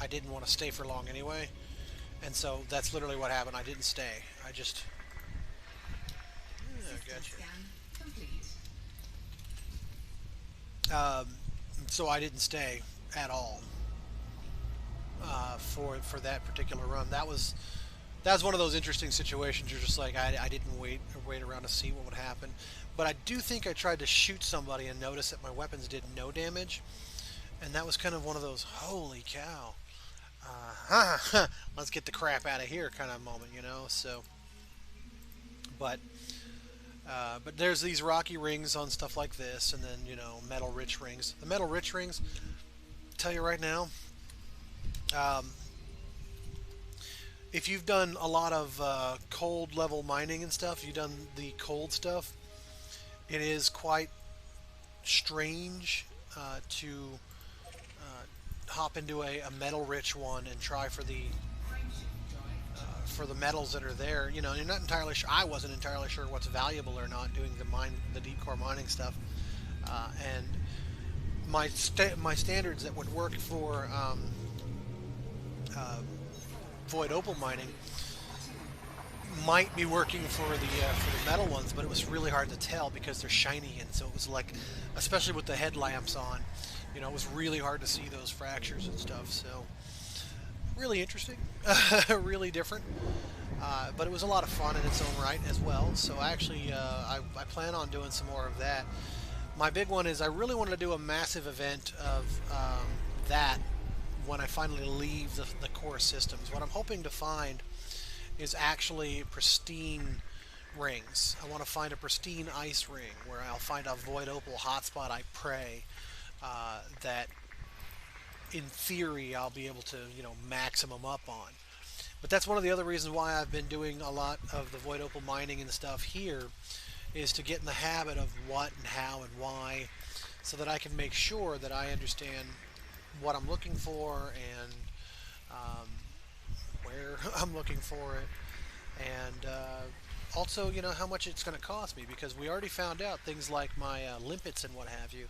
I didn't want to stay for long anyway. And so that's literally what happened. I didn't stay. I just... Gotcha. So I didn't stay at all for that particular run. That was one of those interesting situations. You're just like, I didn't wait around to see what would happen. But I do think I tried to shoot somebody and noticed that my weapons did no damage, and that was kind of one of those holy cow, let's get the crap out of here kind of moment, So, but there's these rocky rings on stuff like this, and then metal rich rings. The metal rich rings, tell you right now, if you've done a lot of cold level mining and stuff, you've done the cold stuff, it is quite strange to hop into a metal rich one and try for the metals that are there. You're not entirely sure. I wasn't entirely sure what's valuable or not doing the deep core mining stuff, and my standards that would work for void opal mining might be working for the metal ones, but it was really hard to tell because they're shiny, and so it was like, especially with the headlamps on, it was really hard to see those fractures and stuff. So really interesting, really different, but it was a lot of fun in its own right as well. So actually, I plan on doing some more of that. My big one is I really wanted to do a massive event of that when I finally leave the core systems. What I'm hoping to find is actually pristine rings. I want to find a pristine ice ring where I'll find a void opal hotspot, I pray, that in theory I'll be able to maximum up on. But that's one of the other reasons why I've been doing a lot of the void opal mining and stuff here, is to get in the habit of what and how and why, so that I can make sure that I understand what I'm looking for and where I'm looking for it, and also how much it's going to cost me, because we already found out things like my limpets and what have you.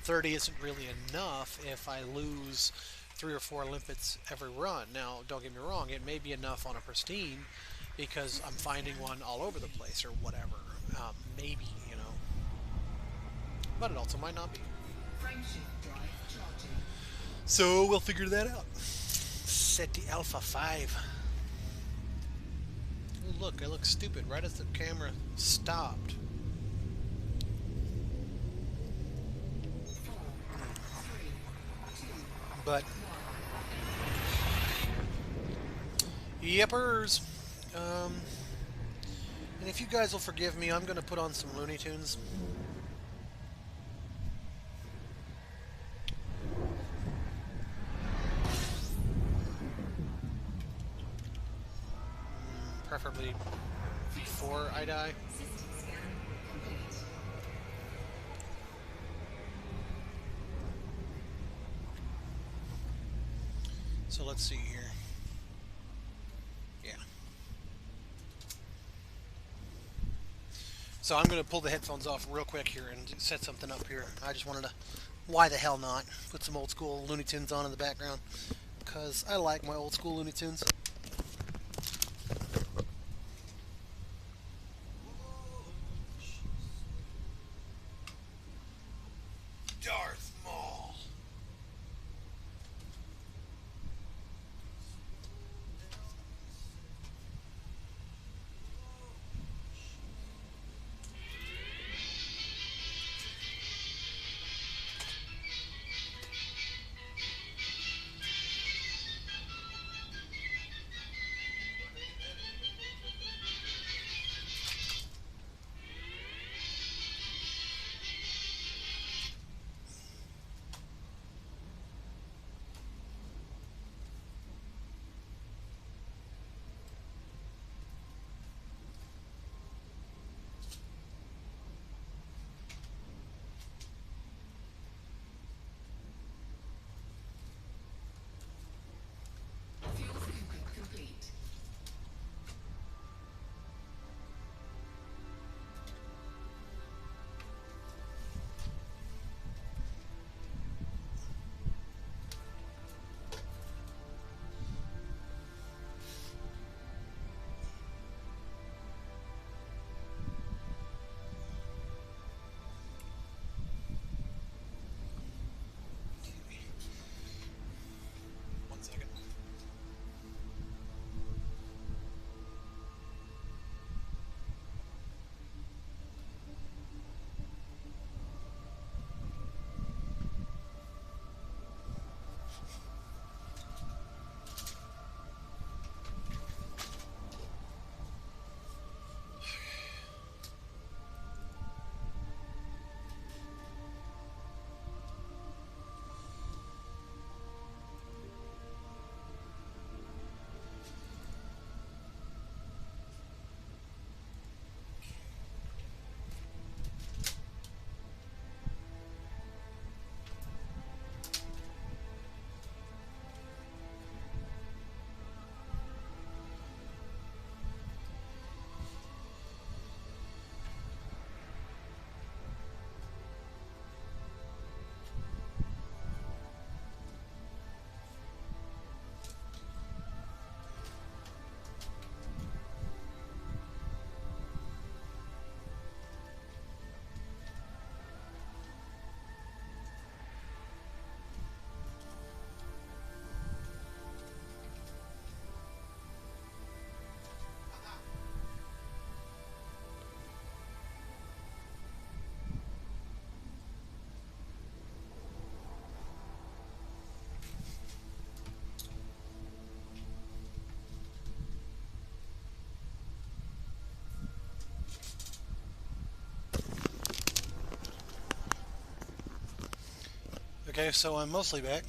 30 isn't really enough if I lose 3 or 4 limpets every run. Now, don't get me wrong, it may be enough on a pristine because I'm finding one all over the place or whatever. Maybe, but it also might not be. So we'll figure that out. Set the Alpha 5. Ooh, look, I look stupid right as the camera stopped. But yippers. Um, and if you guys will forgive me, I'm going to put on some Looney Tunes. Preferably before I die.
System scan complete.
So let's see here. Yeah. So I'm going to pull the headphones off real quick here and set something up here. I just wanted to, why the hell not, put some old school Looney Tunes on in the background. Because I like my old school Looney Tunes. Darth Maul.
Fuel scooping complete.
One second. Okay, so I'm mostly back.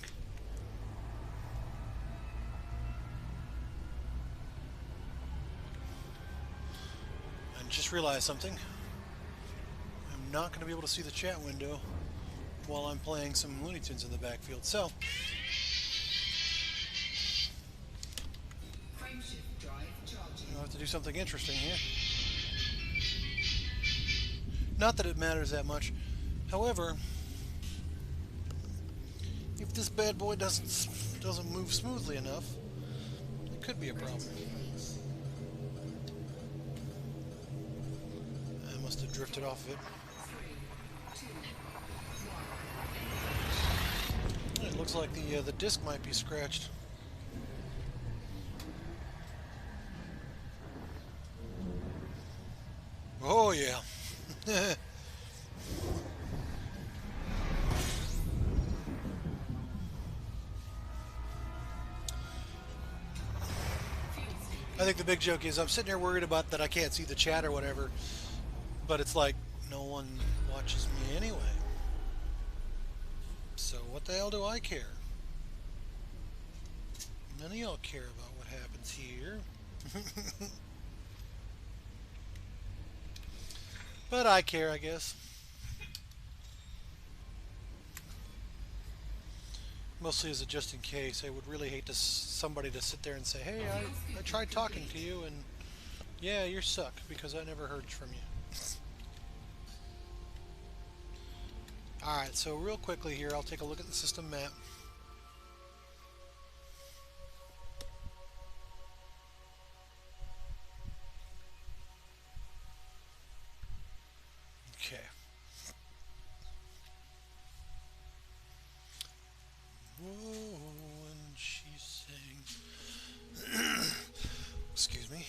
I just realized something. I'm not going to be able to see the chat window while I'm playing some Looney Tunes in the backfield. So,
Frameshift drive charging.
I'll have to do something interesting here. Not that it matters that much. However, if this bad boy doesn't move smoothly enough, it could be a problem. I must have drifted off of it.
3, 2,
It looks like the disc might be scratched. Oh yeah. I think the big joke is I'm sitting here worried about that I can't see the chat or whatever, but it's like no one watches me anyway. So what the hell do I care? None of y'all care about what happens here. But I care, I guess. Mostly as a just in case. I would really hate to somebody to sit there and say, "Hey, I tried talking to you, and yeah, you suck because I never heard from you." All right, so real quickly here, I'll take a look at the system map. Okay. Whoa, and she sang. Excuse me.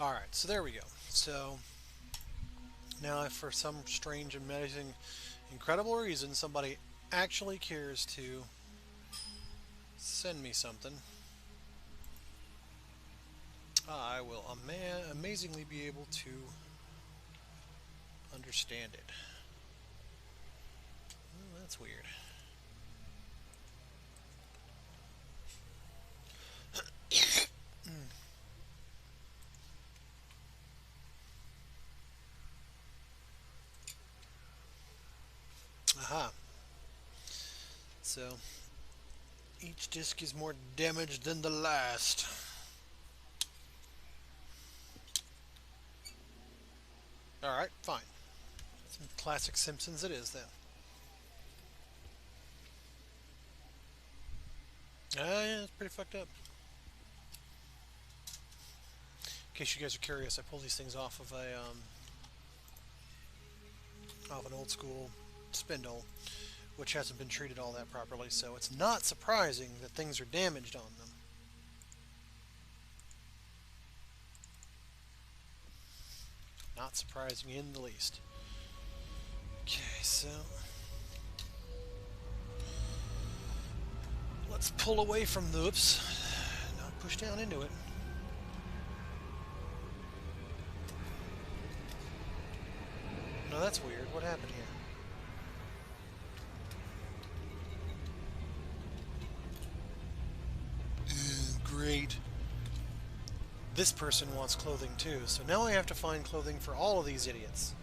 All right, so there we go. So now, if for some strange, amazing, incredible reason somebody actually cares to send me something, I will amazingly be able to understand it. Well, that's weird. Aha. So, each disc is more damaged than the last. Alright, fine. Some classic Simpsons it is then. Ah, yeah, it's pretty fucked up. In case you guys are curious, I pulled these things off of off an old school spindle, which hasn't been treated all that properly, so it's not surprising that things are damaged on them. Not surprising in the least. Okay, so let's pull away from the oops, not push down into it. No, that's weird. What happened here? Great. This person wants clothing too, so now I have to find clothing for all of these idiots.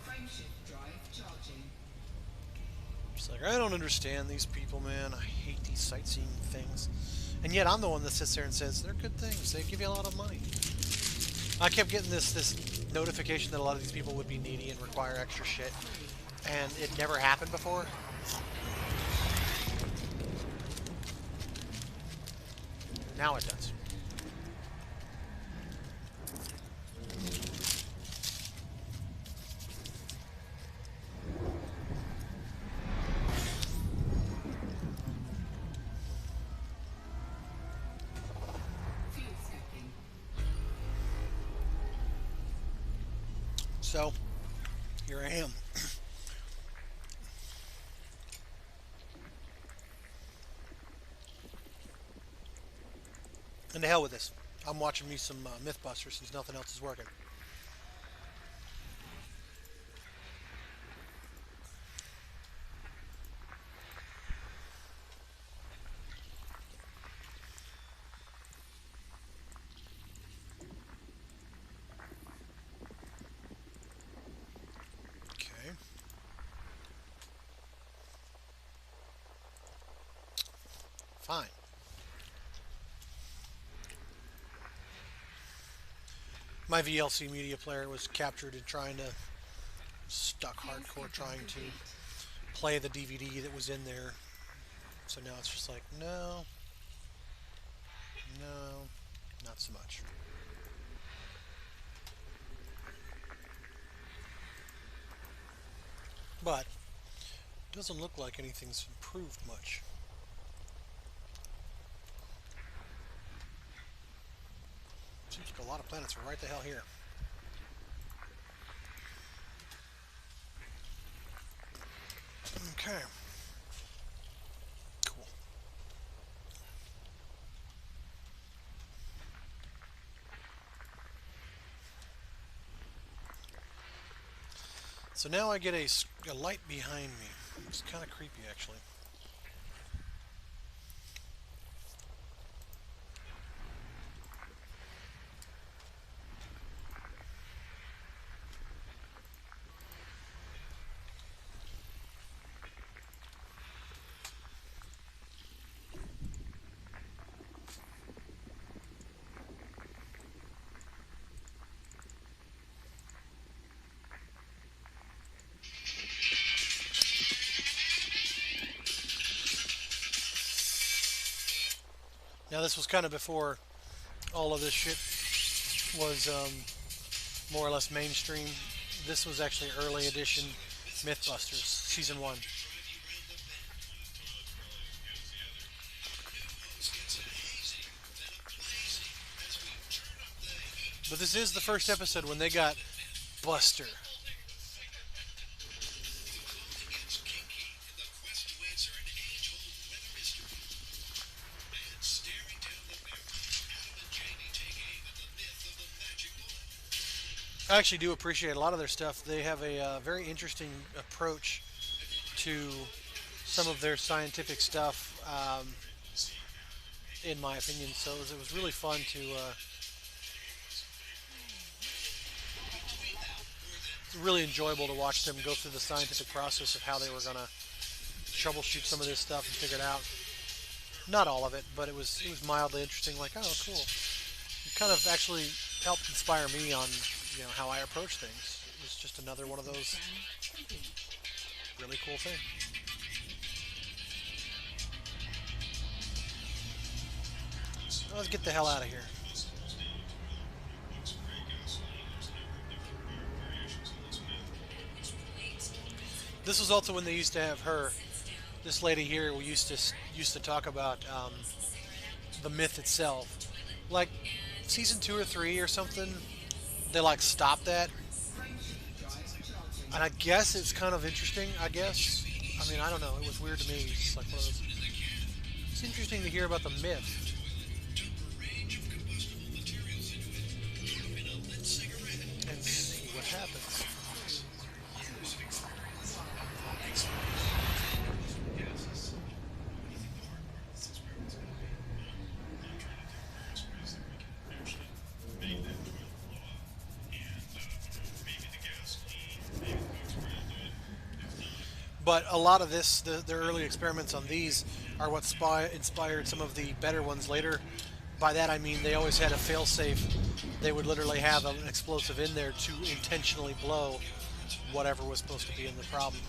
Frameshift drive charging.
It's like, I don't understand these people, man. I hate these sightseeing things. And yet I'm the one that sits there and says, they're good things. They give you a lot of money. I kept getting this notification that a lot of these people would be needy and require extra shit. And it never happened before. Now it does.
Fuel stepping.
So, here I am. And to hell with this. I'm watching me some Mythbusters since nothing else is working. Okay. Fine. My VLC media player was captured in trying to stuck hardcore trying to play the DVD that was in there. So now it's just like, no, no, not so much. But Doesn't look like anything's improved much. Seems like a lot of planets are right the hell here. Okay. Cool. So now I get a light behind me. It's kind of creepy, actually. Now this was kind of before all of this shit was more or less mainstream. This was actually early edition Mythbusters, season 1. But this is the first episode when they got Buster. I actually do appreciate a lot of their stuff. They have a very interesting approach to some of their scientific stuff, in my opinion. So it was really fun to. Really enjoyable to watch them go through the scientific process of how they were going to troubleshoot some of this stuff and figure it out. Not all of it, but it was mildly interesting. Like, oh, cool. It kind of actually helped inspire me on how I approach things. It was just another one of those really cool things. Let's get the hell out of here. This was also when they used to have her, this lady here, we used to talk about the myth itself. Like season 2 or 3 or something, they like stopped that, and I guess it's kind of interesting. I guess. I mean, I don't know. It was weird to me. It's like one of those. It's interesting to hear about the myth. And see what happens. But a lot of this, their early experiments on these, are what inspired some of the better ones later. By that I mean they always had a failsafe. They would literally have an explosive in there to intentionally blow whatever was supposed to be in the problem.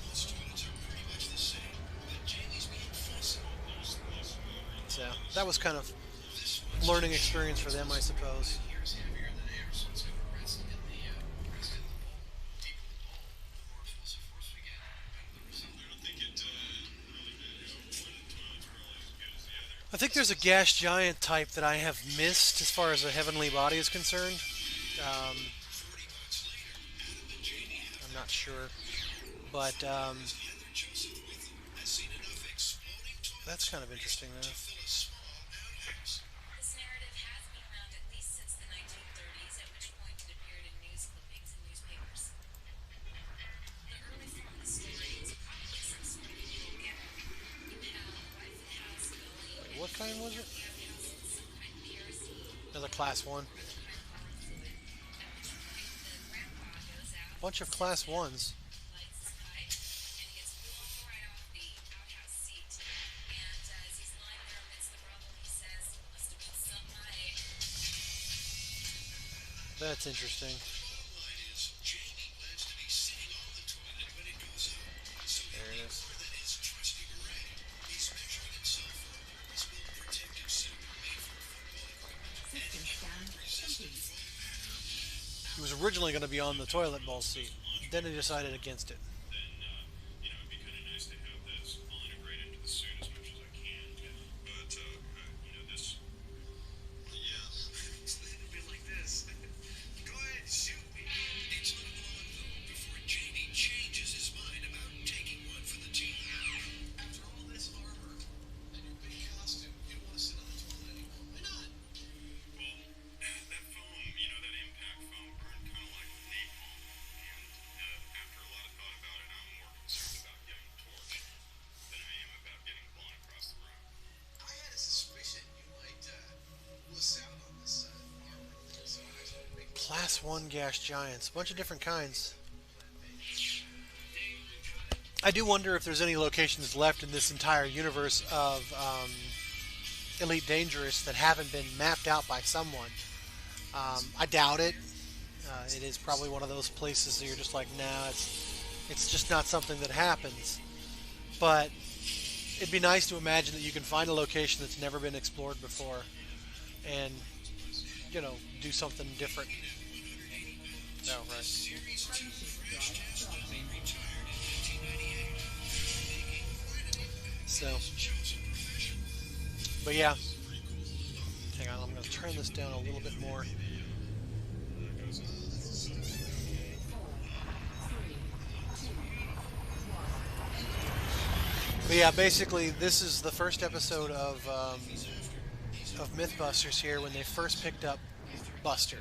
So that was kind of learning experience for them, I suppose. I think there's a gas giant type that I have missed as far as a heavenly body is concerned. Um, I'm not sure, but that's kind of interesting, though.
This narrative has been around at least since the 1930s, at which point it appeared in news clippings and newspapers. The early form of the story is probably some sort of little gimmick. You have a wife and house going, and
What kind was
you
it?
have house in some kind of kerosene,
Another class 1.
kind of fluid. At which point the grandpa goes out,
Bunch of class 1s.
lights his pipe, and he gets blown right off the outhouse seat. And as he's lying there amidst the rubble, he says, "Must have been something I ate."
That's interesting. There it is.
System scan complete.
He was originally going to be on the toilet bowl seat. Then he decided against it. X1 gas giants. A bunch of different kinds. I do wonder if there's any locations left in this entire universe of Elite Dangerous that haven't been mapped out by someone. I doubt it. It is probably one of those places that you're just like, nah, it's just not something that happens. But it'd be nice to imagine that you can find a location that's never been explored before and, do something different. Oh, right. So, but yeah. Hang on, I'm going to turn this down a little bit more. But yeah, basically, this is the first episode of Mythbusters here when they first picked up Buster.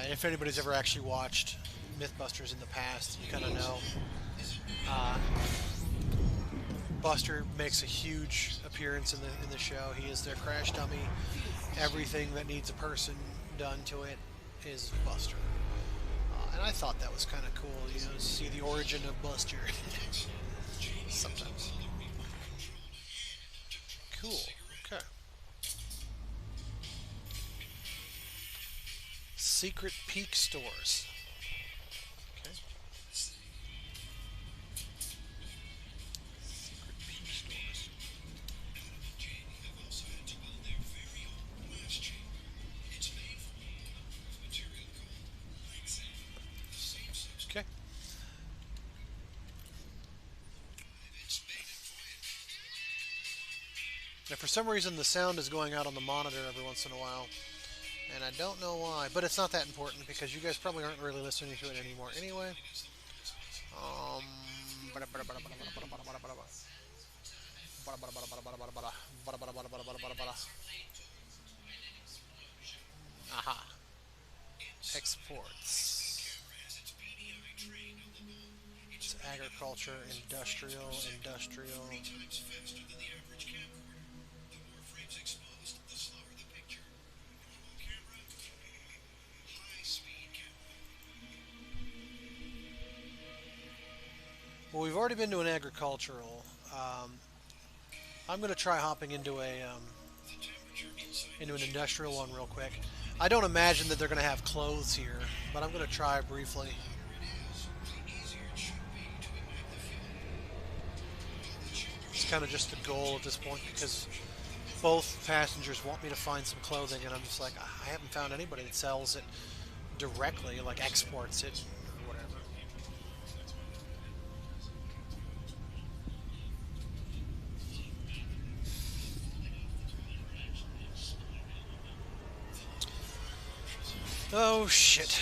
And if anybody's ever actually watched Mythbusters in the past, you kind of know. Buster makes a huge appearance in the show. He is their crash dummy. Everything that needs a person done to it is Buster. And I thought that was kind of cool, to see the origin of Buster. Sometimes. Cool. Okay. Secret Peak Stores. Okay. Secret Peak Stores. Okay. Now, for some reason, the sound is going out on the monitor every once in a while, and I don't know why, but it's not that important because you guys probably aren't really listening to it anymore anyway. Aha. Exports. It's agriculture, industrial. Well, we've already been to an agricultural. I'm going to try hopping into into an industrial one real quick. I don't imagine that they're going to have clothes here, but I'm going to try briefly. It's kind of just the goal at this point because both passengers want me to find some clothing, and I'm just like, I haven't found anybody that sells it directly, like exports it or whatever. Oh, shit.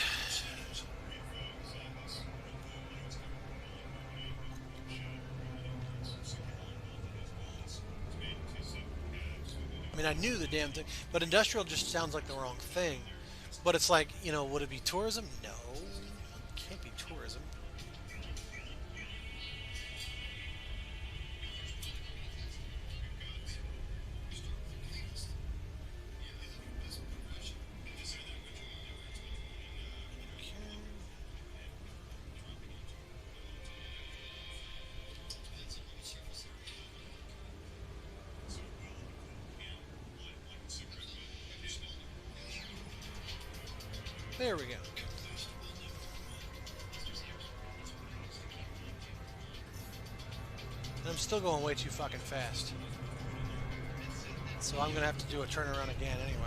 I mean, I knew the damn thing, but industrial just sounds like the wrong thing. But it's like, would it be tourism? No, it can't be tourism. There we go. I'm still going way too fucking fast. So I'm going to have to do a turnaround again anyway.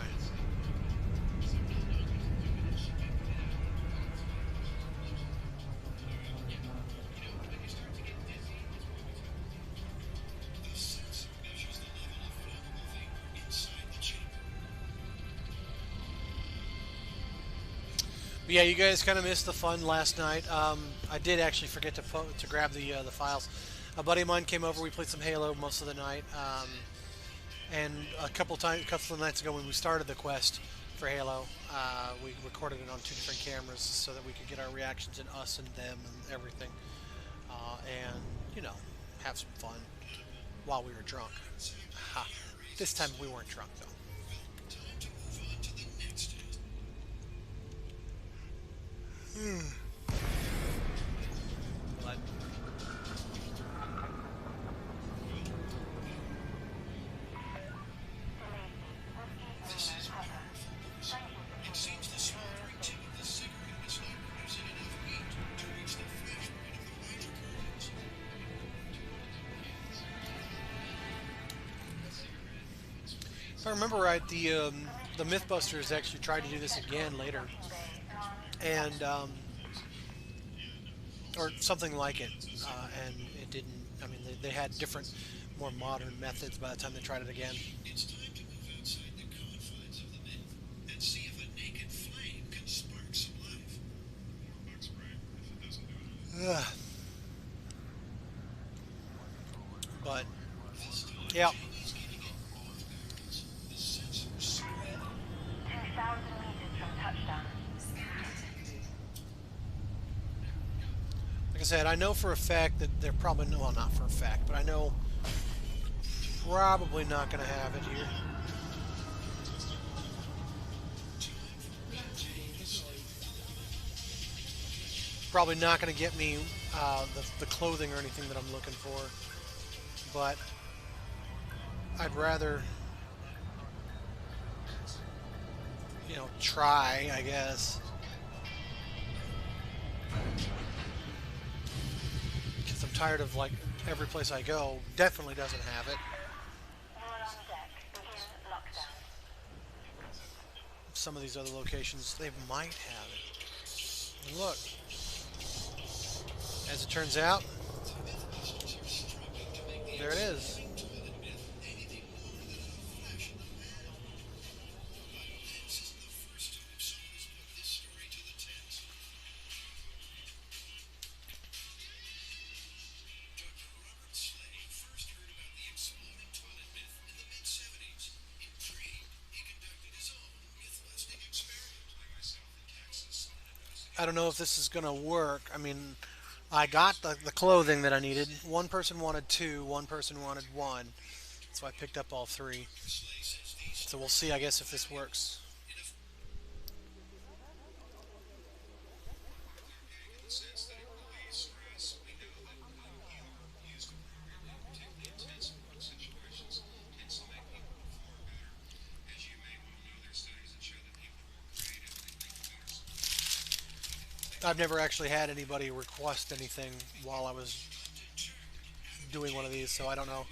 But yeah, you guys kind of missed the fun last night. I did actually forget to grab the files. A buddy of mine came over. We played some Halo most of the night, and a couple of nights ago when we started the quest for Halo, we recorded it on 2 different cameras so that we could get our reactions in us and them and everything, and have some fun while we were drunk. Ha! This time we weren't drunk though. But
It seems the smoldering tip of the cigarette is not producing enough heat to reach the flash point of the hydrocarbons.
if I remember right, the MythBusters actually tried to do this again later, and or something like it, and it didn't. I mean, they had different, more modern methods by the time they tried it again.
It's time to move outside the confines of the myth and see if a naked flame can spark some life.
Ugh. But yeah,
He's getting it off balance. The sensors spread.
2,000 meters from touchdown.
like I said, I know for a fact that they're probably well, not for a fact, but I know probably not going to have it here. Probably not going to get me the clothing or anything that I'm looking for, but I'd rather, try, I guess. Because I'm tired of, like, every place I go definitely doesn't have it.
All on deck. Begin lockdown.
Some of these other locations, they might have it. And look, as it turns out, there it is. I don't know if this is going to work. I mean, I got the clothing that I needed. One person wanted two, one person wanted one. So I picked up all three. So we'll see, I guess, if this works. I've never actually had anybody request anything while I was doing one of these, so I don't know.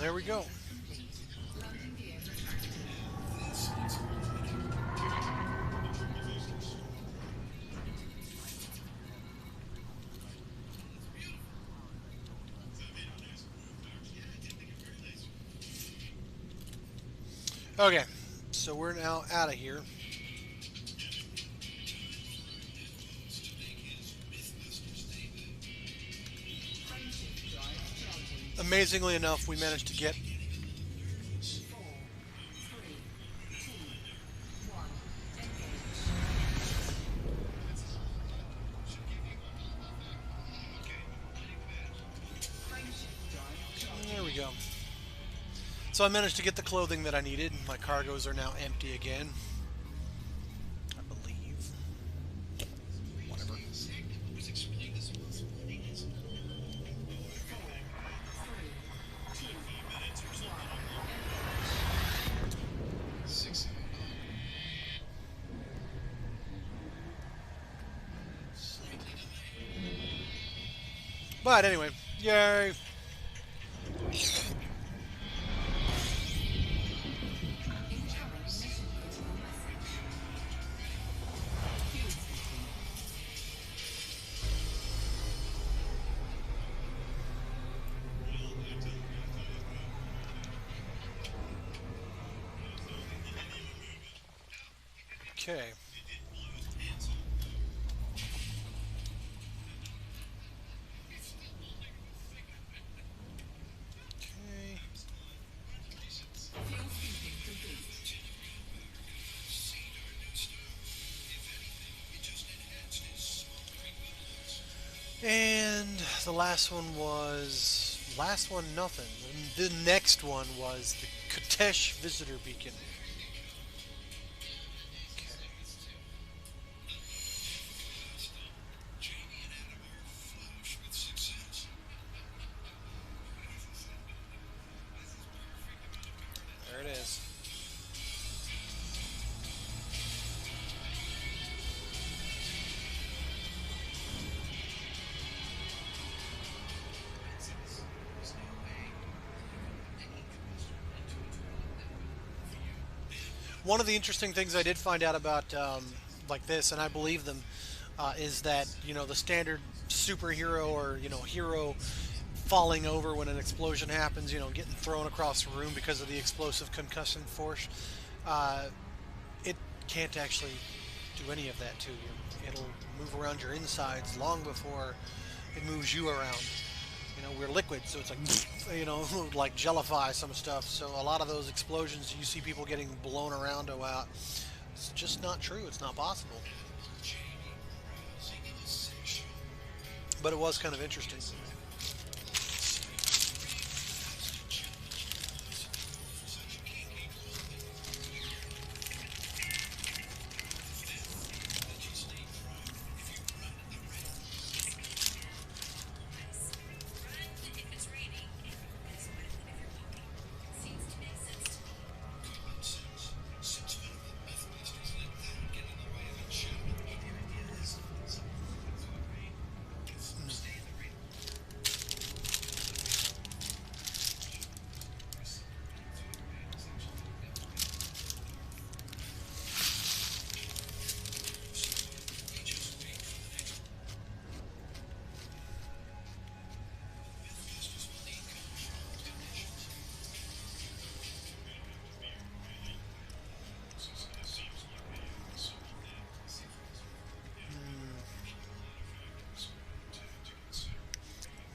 There we go. Okay, so we're now out of here. Amazingly enough, we managed to get there we go. So I managed to get the clothing that I needed. My cargoes are now empty again, I believe. But anyway, yay. Okay. Okay. And the last one was last one nothing. The next one was the Katesh Visitor Beacon. Okay.
Jamie and Adam are flush with success.
There it is. One of the interesting things I did find out about like this, and I believe them, is that the standard superhero or hero falling over when an explosion happens, getting thrown across the room because of the explosive concussion force. Uh, it can't actually do any of that to you. It'll move around your insides long before it moves you around. We're liquid, so it's like, like gellify some stuff. So a lot of those explosions, you see people getting blown around a lot. It's just not true. It's not possible. But it was kind of interesting.
Run if it's raining, and sweat if you're walking. Seems to make sense to me.
Since when will Mythbusters let that get in the way of a show? The idea is something through the rain. Stay in the rain.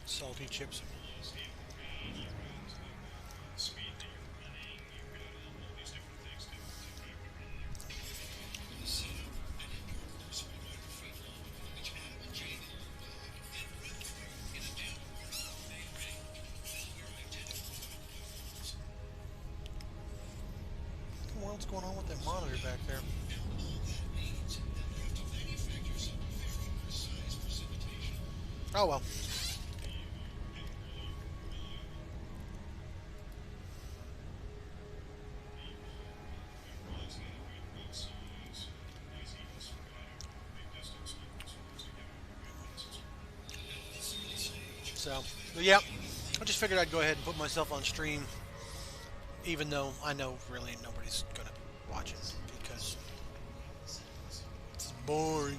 Salty chips. What the world's going on with that monitor back there? Oh well. So, but yeah, I just figured I'd go ahead and put myself on stream, even though I know really nobody's gonna watch it because it's boring.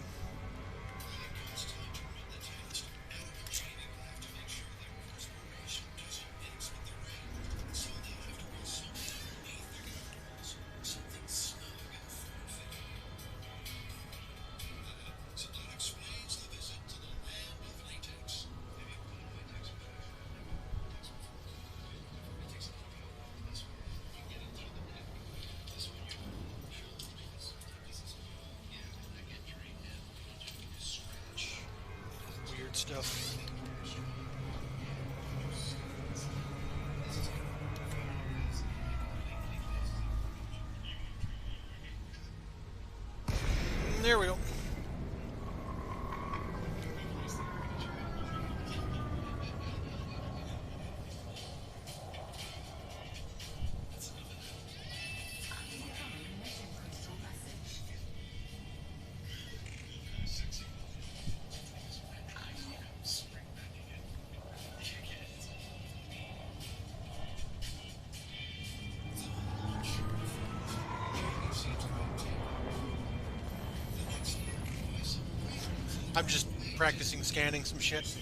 Weird stuff. There we go. I'm just practicing scanning some shit.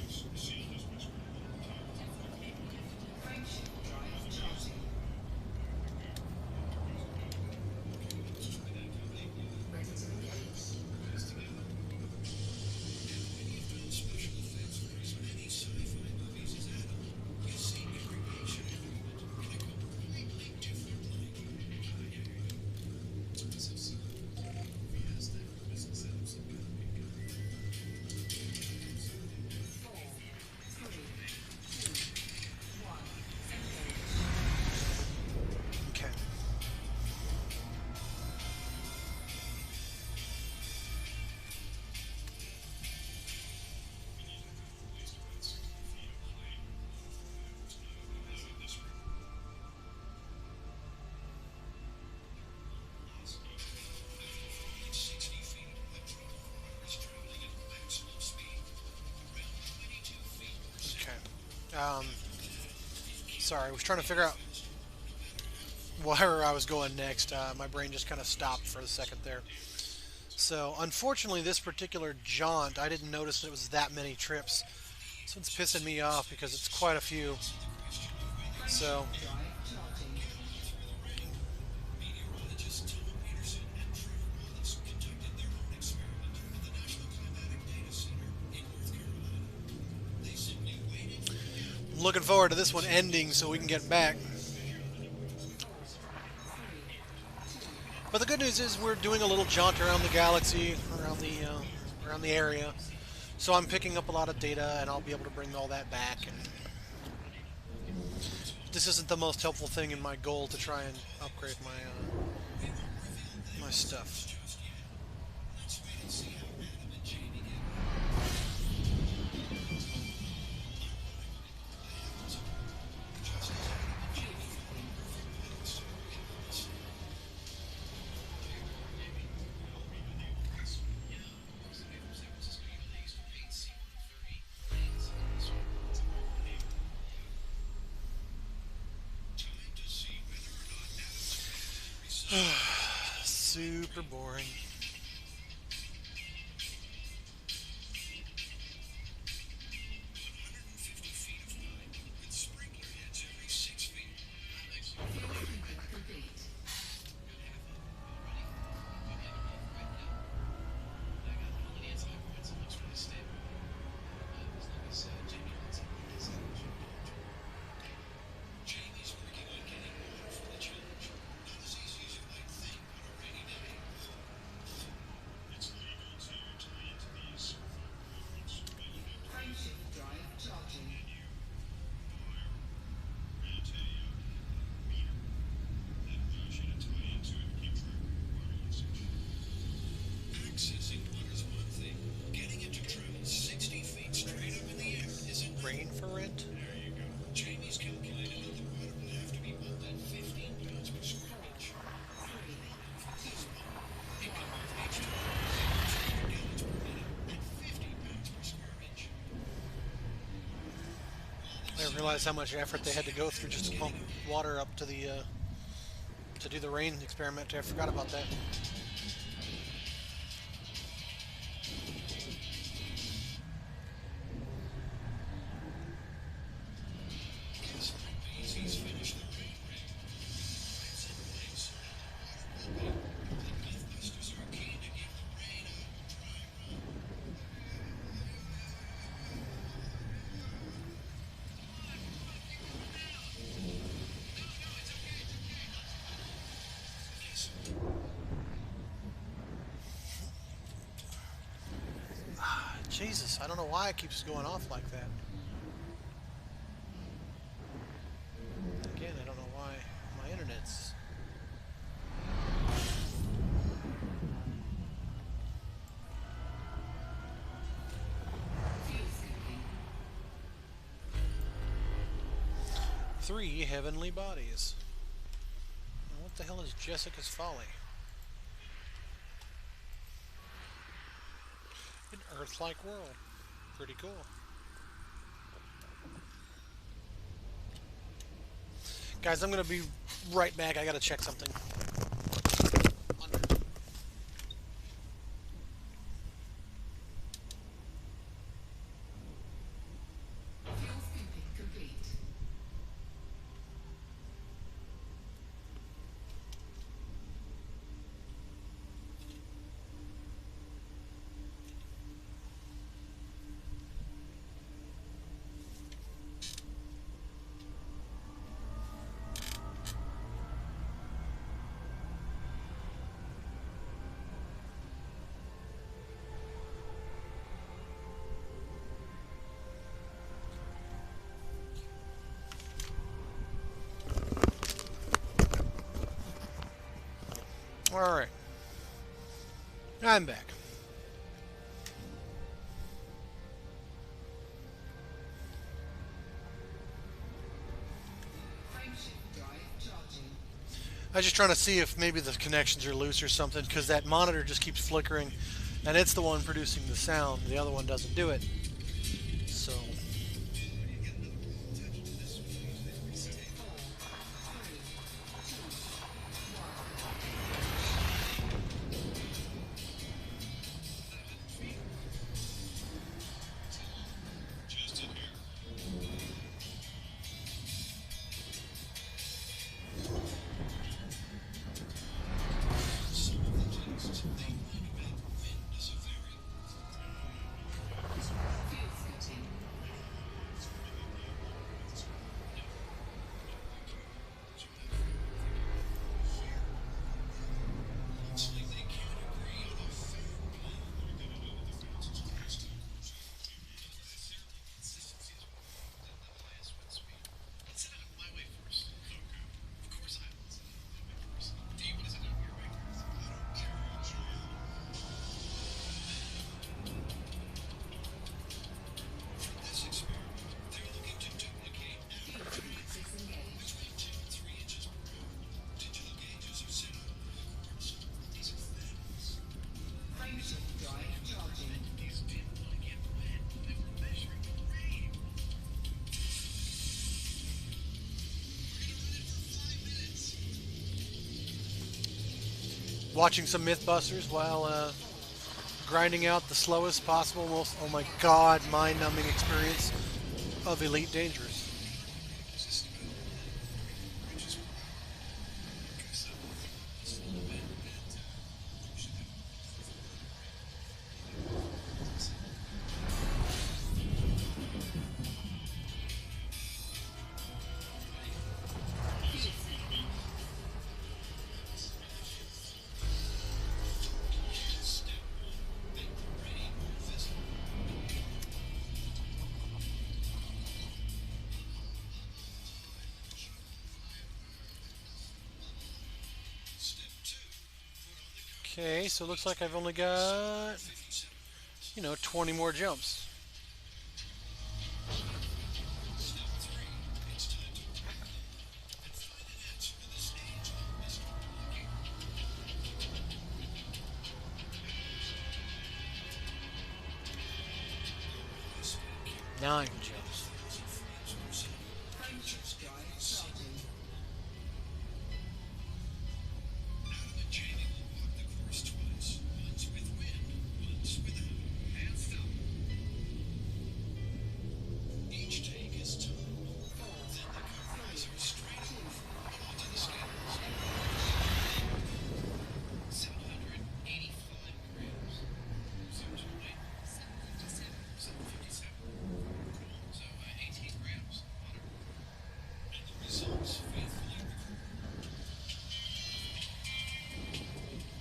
Okay. Okay. Sorry, I was trying to figure out where I was going next. My brain just kind of stopped for a second there. So, unfortunately, this particular jaunt, I didn't notice that it was that many trips. So it's pissing me off because it's quite a few. So, I'm looking forward to this one ending so we can get back. But the good news is we're doing a little jaunt around the galaxy, around the area. So I'm picking up a lot of data, and I'll be able to bring all that back. And this isn't the most helpful thing in my goal to try and upgrade my stuff. Super boring. Rain for rent?
Jamie's calculated that the water will have to be pumped at 15 pounds per square inch. It can move H2O 200 gallons per minute at 50 pounds per square inch.
I didn't realize how much effort they had to go through just to pump water up to the to do the rain experiment. I forgot about that.
He's finished the rain ring. Lights in place. Water pumping. The Mythbusters are keen to give the rain a dry run.
Jesus, I don't know why it keeps going off like that. Again, I don't know why my internet's... Three heavenly bodies. Now, what the hell is Jessica's Folly? An Earth-like world. Pretty cool. Guys, I'm going to be right back. I got to check something. Alright. I'm back. I was just trying to see if maybe the connections are loose or something, because that monitor just keeps flickering, and it's the one producing the sound. The other one doesn't do it. So,
Justin here. Some of the texts they line about wind as a variable. It's like they can't agree on a fair plan. Consistency is more important than the highest wind speed. Let's set it up my way first. Okay. Of course I will set it up my way first. Do you want to set it up your way first? I don't care, Jim. For this experiment, they're looking to duplicate average wind between 2 and 3 inches per hour. Digital gauges are set up with quartz. These are thin. These didn't want to get wet. They were measuring the rain. We're gonna run it for 5 minutes.
watching some Mythbusters while grinding out the slowest possible, most, oh my god, mind-numbing experience of Elite Dangerous.
Step 2.
Okay, so it looks like I've only got, 20 more jumps.
Step 3. It's time to crack them and find an answer to this age-old mystery.
9 jumps.
Adam and Jamie will walk the course twice. Once with wind, once without. And stop. Each take is timed. Then the car racers straight over and onto the scales. 785 grams. Seems right. 757. Cool. So 18 grams of water. And the results faithfully recorded.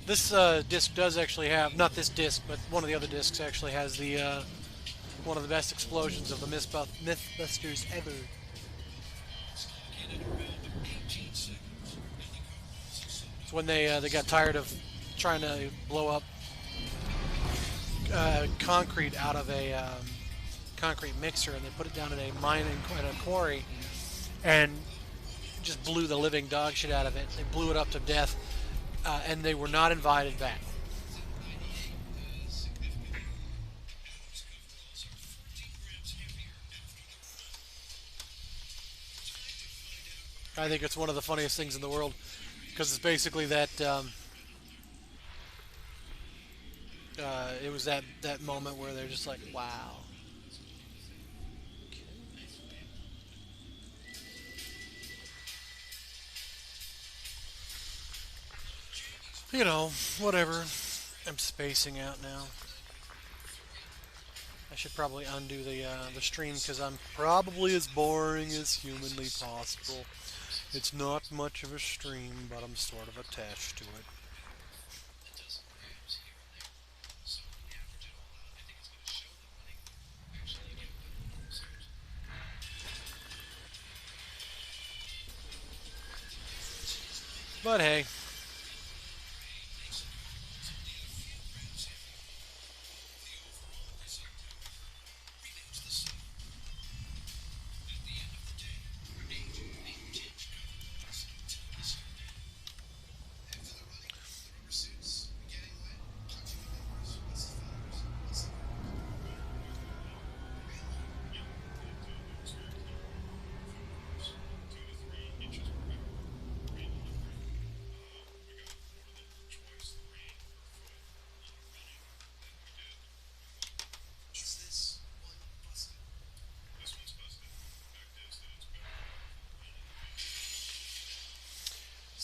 This disc does actually have, not this disc, but one of the other discs actually has the one of the best explosions of the Mythbusters ever.
In and around 18 seconds. And the car racers saw
It's when they got tired of trying to blow up concrete out of a concrete mixer, and they put it down in a mine in a quarry, and just blew the living dog shit out of it. They blew it up to death, and they were not invited back.
significantly. Adam's coveralls are 14 grams heavier after the run. Time to find out what
I think it's one of the funniest things in the world, because it's basically that it was that moment where they're just like, wow. Whatever. I'm spacing out now. I should probably undo the stream, because I'm probably as boring as humanly possible. It's not much of a stream, but I'm sort of attached to it.
a dozen grams here and there. So when you average it all out, I think it's going to show that winning actually get better results.
But hey,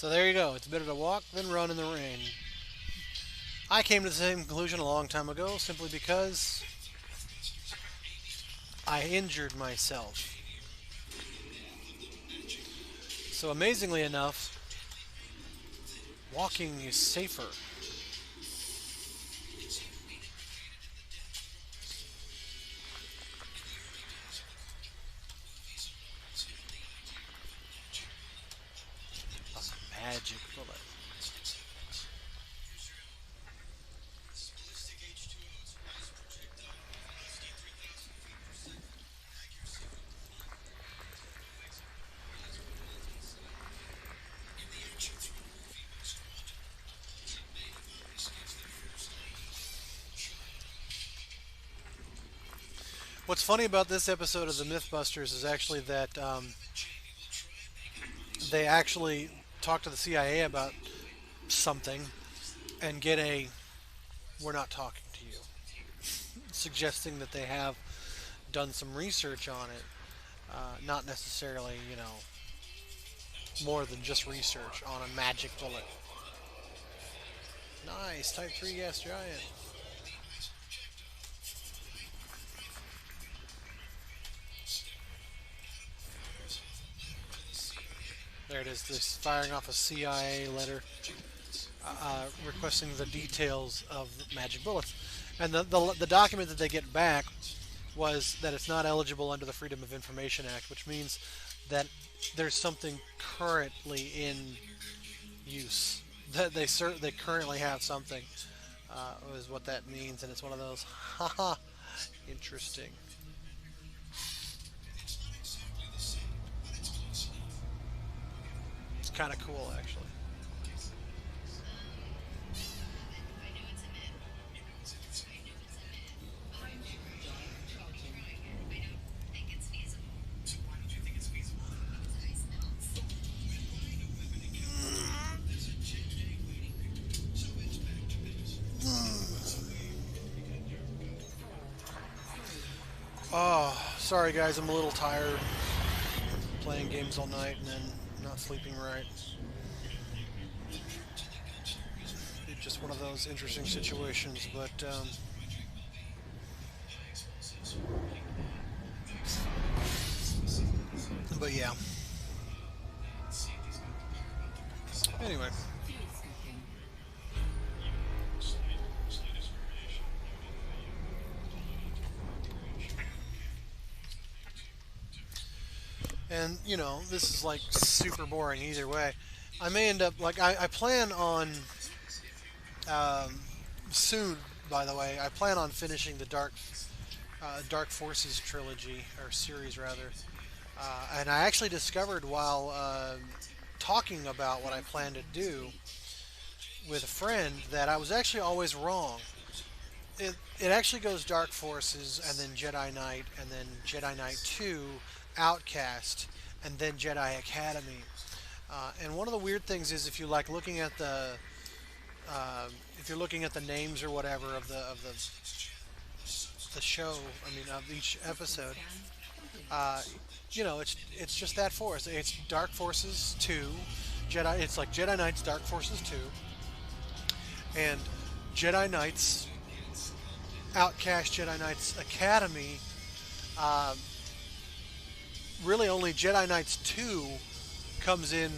So there you go. It's better to walk than run in the rain. I came to the same conclusion a long time ago simply because I injured myself. So amazingly enough, walking is safer. A magic bullet.
Ballistic H2O is projectile velocity 3,000 feet per second. Accuracy 1.1. Exit. If the action through movie was quantum, it may have always against the force
What's funny about this episode of the Mythbusters is actually that
Jamie will try and make it nice.
they actually talk to the CIA about something and get a "we're not talking to you," suggesting that they have done some research on it, not necessarily, more than just research on a magic bullet. Nice, Type 3 gas giant. There it is, this firing off a CIA letter requesting the details of magic bullets. And the document that they get back was that it's not eligible under the Freedom of Information Act, which means that there's something currently in use. That they currently have something, is what that means, and it's one of those, haha, interesting. It's kind of cool, actually.
So why don't you think it's feasible? There's a J waiting there. So it's back to business.
Oh, sorry guys, I'm a little tired. Playing games all night and then not sleeping right. It's just one of those interesting situations, but yeah. Anyway, and this is like super boring either way. I may end up like I plan on soon. By the way, I plan on finishing the Dark Forces trilogy or series rather. And I actually discovered while talking about what I plan to do with a friend that I was actually always wrong. It actually goes Dark Forces and then Jedi Knight and then Jedi Knight 2, Outcast, and then Jedi Academy. And one of the weird things is if you're looking at the names or whatever of the show, I mean of each episode, it's just that force. It's Dark Forces 2, Jedi. It's like Jedi Knights, Dark Forces 2, and Jedi Knights, Outcast, Jedi Knights Academy. Really, only Jedi Knights 2 comes in.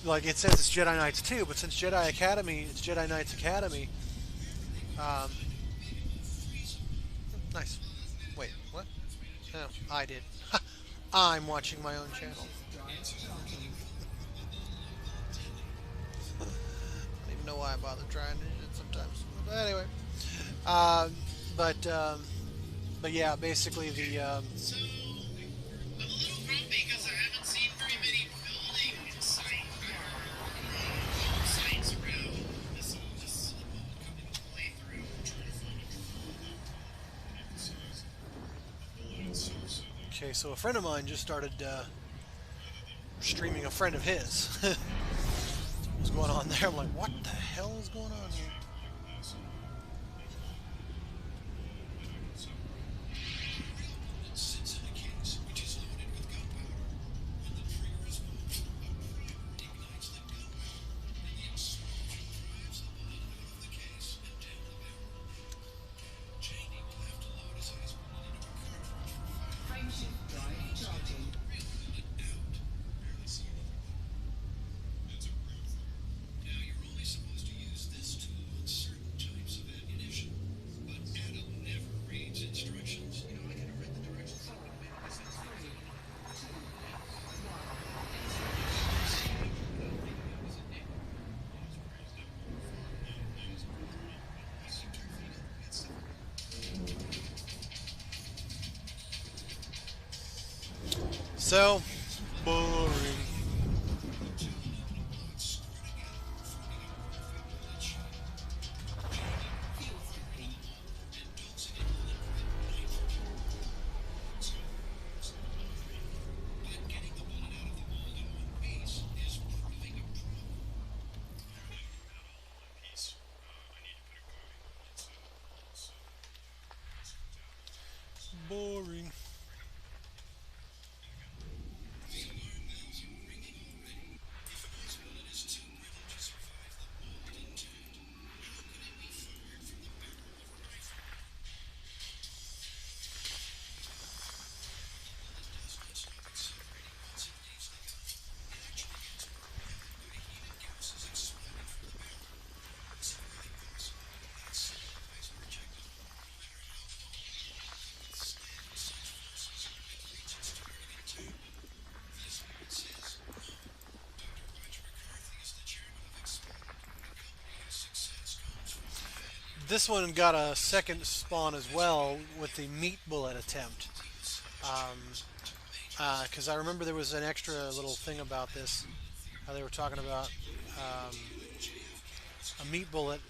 Like it says, it's Jedi Knights 2, but since Jedi Academy, it's Jedi Knights Academy. Um, nice. Wait, what? No, I did. I'm watching my own channel. I don't even know why I bother trying it sometimes. But anyway, but yeah, basically the
So, I'm a little grumpy because I haven't seen very many building sites around this upcoming playthrough.
okay. So a friend of mine just started streaming a friend of his. What's going on there? I'm like, what the hell is going on here?
Sits in a case which is loaded with gunpowder. When the trigger is pulled, a rocket ignites the gunpowder
So boring. Boring. This one got a second spawn as well with the meat bullet attempt. Because I remember there was an extra little thing about this. How they were talking about um, a meat bullet.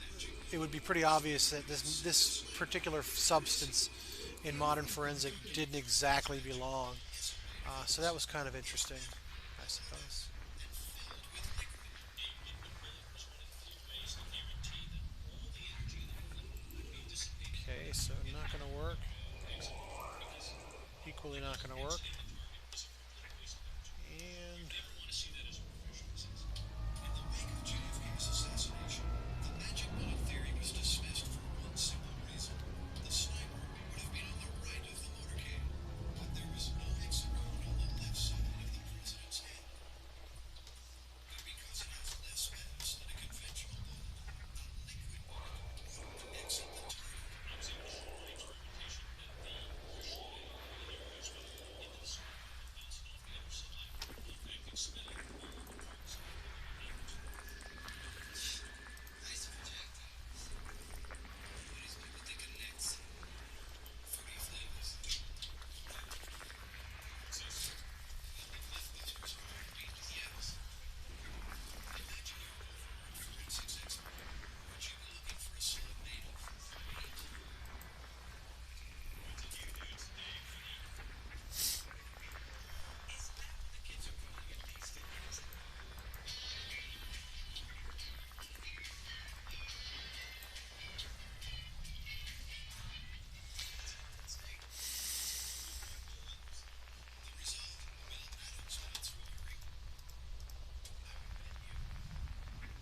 It would be pretty obvious that this particular substance in modern forensic didn't exactly belong. So that was kind of interesting, I suppose. Okay, so not going to work. Equally not going to work. And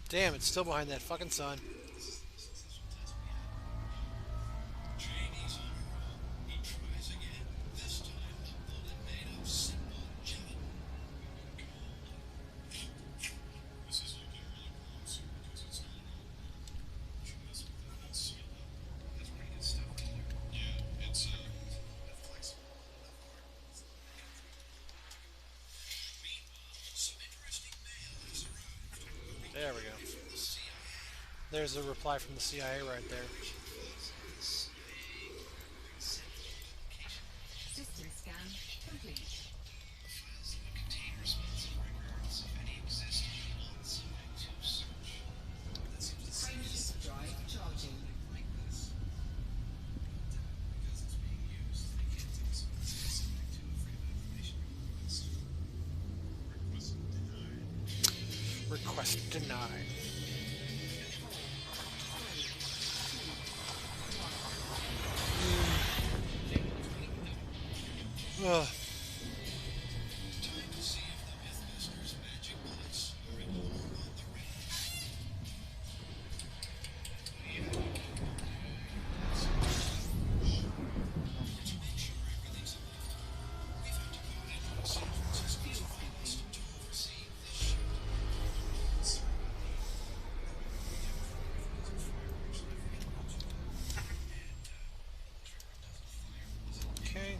damn, it's still behind that fucking sun. There we go. There's a reply from the CIA right there.
System scan complete. Frameshift drive charging.
Request denied. Ugh. Okay.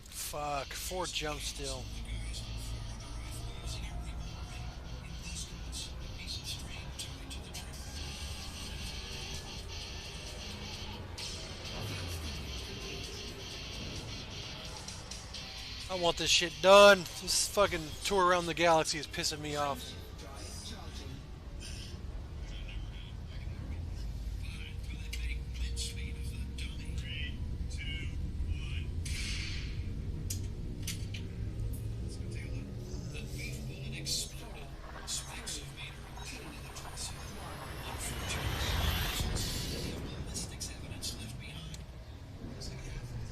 Fuck, 4 jump still. I want this shit done. This fucking tour around the galaxy is pissing me off.
For that big mincemeat of the dummy. 3, 2, 1. Let's go take a look. The beef bullet exploded. Spikes of meat are embedded in the torso. Unfortunately, there's plenty of ballistics evidence left behind. Looks like half of it.